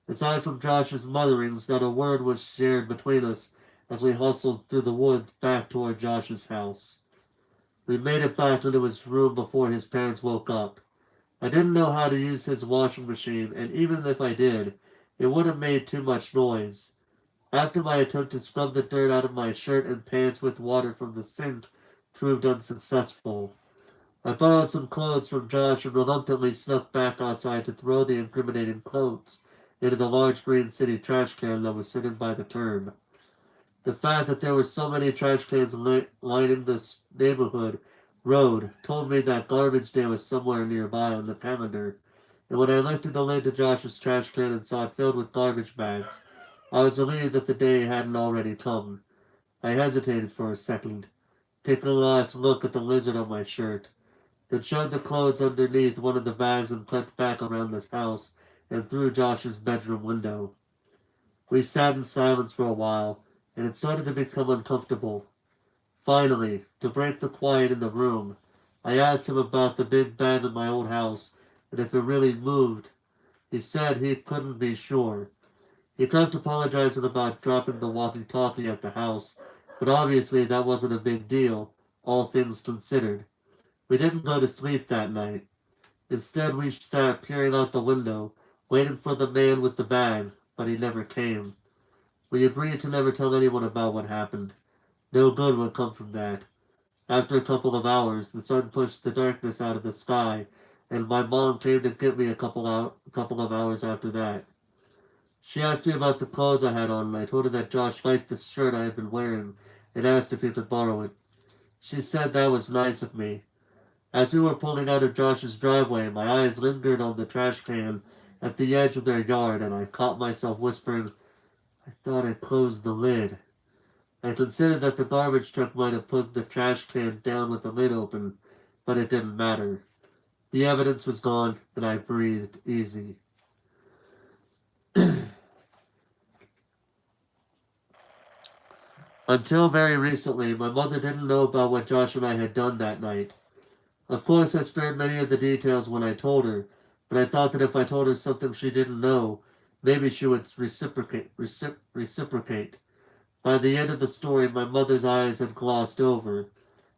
Aside from Josh's mutterings, not a word was shared between us as we hustled through the woods back toward Josh's house. We made it back into his room before his parents woke up. I didn't know how to use his washing machine, and even if I did, it would have made too much noise. After my attempt to scrub the dirt out of my shirt and pants with water from the sink proved unsuccessful, I borrowed some clothes from Josh and reluctantly snuck back outside to throw the incriminating clothes into the large green city trash can that was sitting by the curb. The fact that there were so many trash cans lining this neighborhood road told me that garbage day was somewhere nearby on the calendar, and when I lifted the lid to Josh's trash can and saw it filled with garbage bags, I was relieved that the day hadn't already come. I hesitated for a second, taking a last look at the lizard on my shirt, then shoved the clothes underneath one of the bags and crept back around the house and through Josh's bedroom window. We sat in silence for a while, and it started to become uncomfortable. Finally, to break the quiet in the room, I asked him about the big bag in my old house and if it really moved. He said he couldn't be sure. He kept apologizing about dropping the walkie-talkie at the house, but obviously that wasn't a big deal, all things considered. We didn't go to sleep that night. Instead, we sat peering out the window, waiting for the man with the bag, but he never came. We agreed to never tell anyone about what happened. No good would come from that. After a couple of hours, the sun pushed the darkness out of the sky, and my mom came to get me a couple of hours after that. She asked me about the clothes I had on, and I told her that Josh liked the shirt I had been wearing, and asked if he could borrow it. She said that was nice of me. As we were pulling out of Josh's driveway, my eyes lingered on the trash can at the edge of their yard, and I caught myself whispering, I thought I closed the lid. I considered that the garbage truck might have put the trash can down with the lid open, but it didn't matter. The evidence was gone, and I breathed easy. Until very recently, my mother didn't know about what Josh and I had done that night. Of course, I spared many of the details when I told her, but I thought that if I told her something she didn't know, maybe she would reciprocate. By the end of the story, my mother's eyes had glossed over.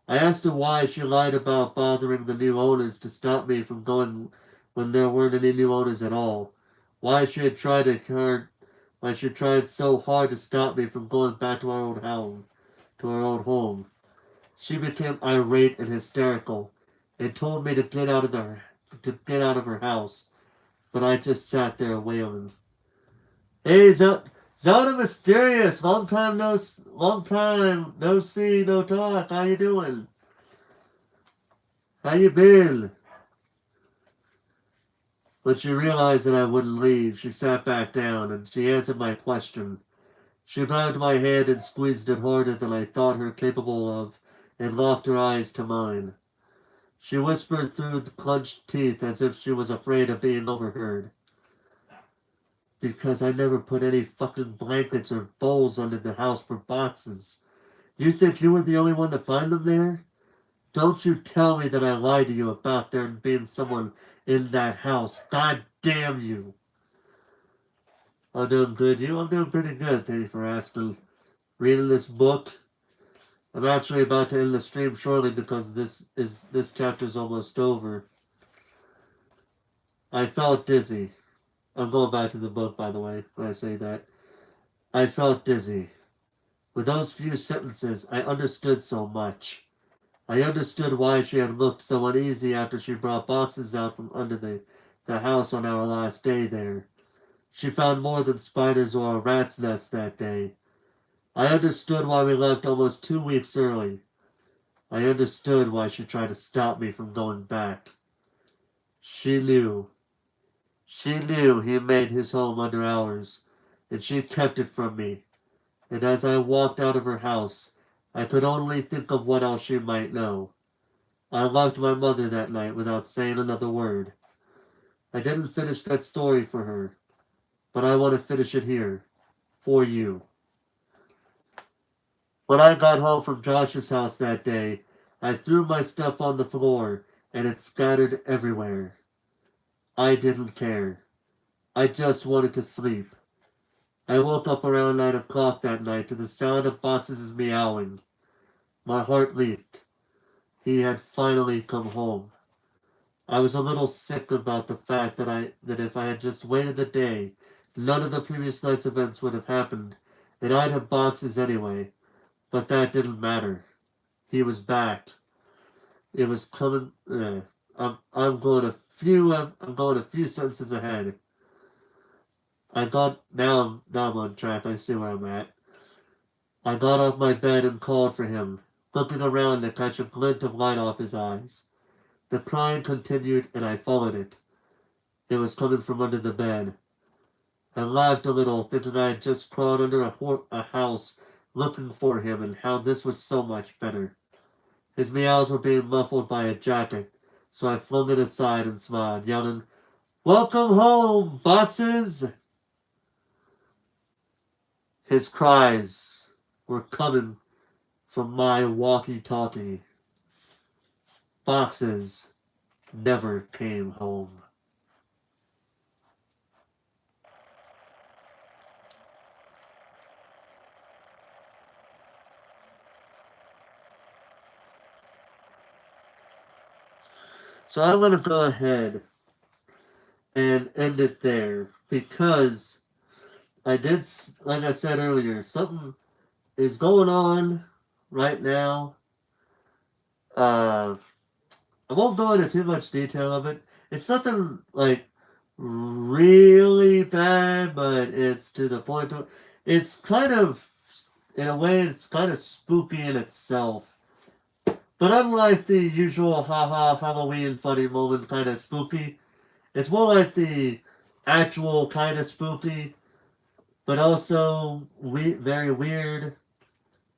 I asked her why she lied about bothering the new owners to stop me from going when there weren't any new owners at all. Why she had why she tried so hard to stop me from going back to our old home. She became irate and hysterical, and told me to get out of her house. But I just sat there wailing. Hey, Zelda Mysterious, long time no see, no talk. How you doing? How you been? When she realized that I wouldn't leave, she sat back down and she answered my question. She grabbed my hand and squeezed it harder than I thought her capable of, and locked her eyes to mine. She whispered through the clenched teeth as if she was afraid of being overheard. Because I never put any fucking blankets or bowls under the house for boxes. You think you were the only one to find them there? Don't you tell me that I lied to you about there being someone in that house. God damn you. I'm doing good. I'm doing pretty good. Thank you for asking. Reading this book. I'm actually about to end the stream shortly because this chapter's almost over. I felt dizzy. I'm going back to the book, by the way, when I say that. I felt dizzy. With those few sentences, I understood so much. I understood why she had looked so uneasy after she brought boxes out from under the house on our last day there. She found more than spiders or a rat's nest that day. I understood why we left almost 2 weeks early. I understood why she tried to stop me from going back. She knew. She knew he made his home under ours, and she kept it from me. And as I walked out of her house, I could only think of what else she might know. I loved my mother that night without saying another word. I didn't finish that story for her, but I want to finish it here, for you. When I got home from Josh's house that day, I threw my stuff on the floor, and it scattered everywhere. I didn't care. I just wanted to sleep. I woke up around 9 o'clock that night to the sound of boxes meowing. My heart leaped. he had finally come home. I was a little sick about the fact that if I had just waited a day, none of the previous night's events would have happened, and I'd have boxes anyway. But that didn't matter. He was back. It was coming. I'm going a few sentences ahead. Now I'm on track. I see where I'm at. I got off my bed and called for him, looking around to catch a glint of light off his eyes. The crying continued, and I followed it. It was coming from under the bed. I laughed a little, thinking I had just crawled under a house looking for him, and how this was so much better. His meows were being muffled by a jacket, so I flung it aside and smiled, yelling, "Welcome home, boxes!" His cries were coming from my walkie-talkie. Boxes never came home. So I'm going to go ahead and end it there because like I said earlier, something is going on right now. I won't go into too much detail of it. It's nothing like really bad, but it's to the point of it's kind of in a way it's kind of spooky in itself. But unlike the usual haha Halloween funny moment kind of spooky, it's more like the actual kind of spooky, but also very weird,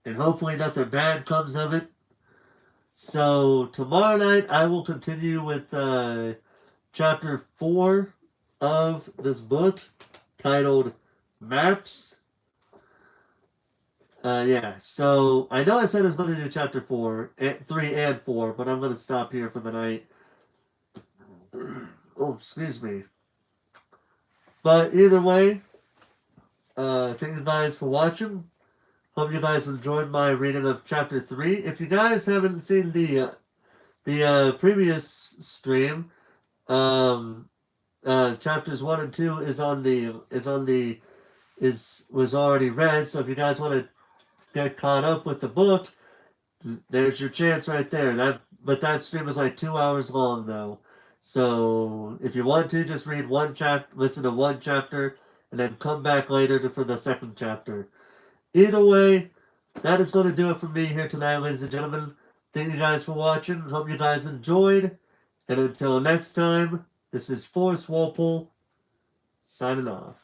and hopefully nothing bad comes of it. So tomorrow night I will continue with chapter 4 of this book titled Maps. Yeah, so I know I said I was going to do chapter 3 and 4, but I'm going to stop here for the night. Oh, excuse me. But either way, thank you guys for watching. Hope you guys enjoyed my reading of chapter 3. If you guys haven't seen the previous stream, chapters 1 and 2 was already read. So if you guys want to get caught up with the book, there's your chance right there. But that stream is like 2 hours long though. So if you want to, just read listen to one chapter, and then come back later for the second chapter. Either way, that is going to do it for me here tonight, ladies and gentlemen. Thank you guys for watching. Hope you guys enjoyed. And until next time, this is Forrest Walpole signing off.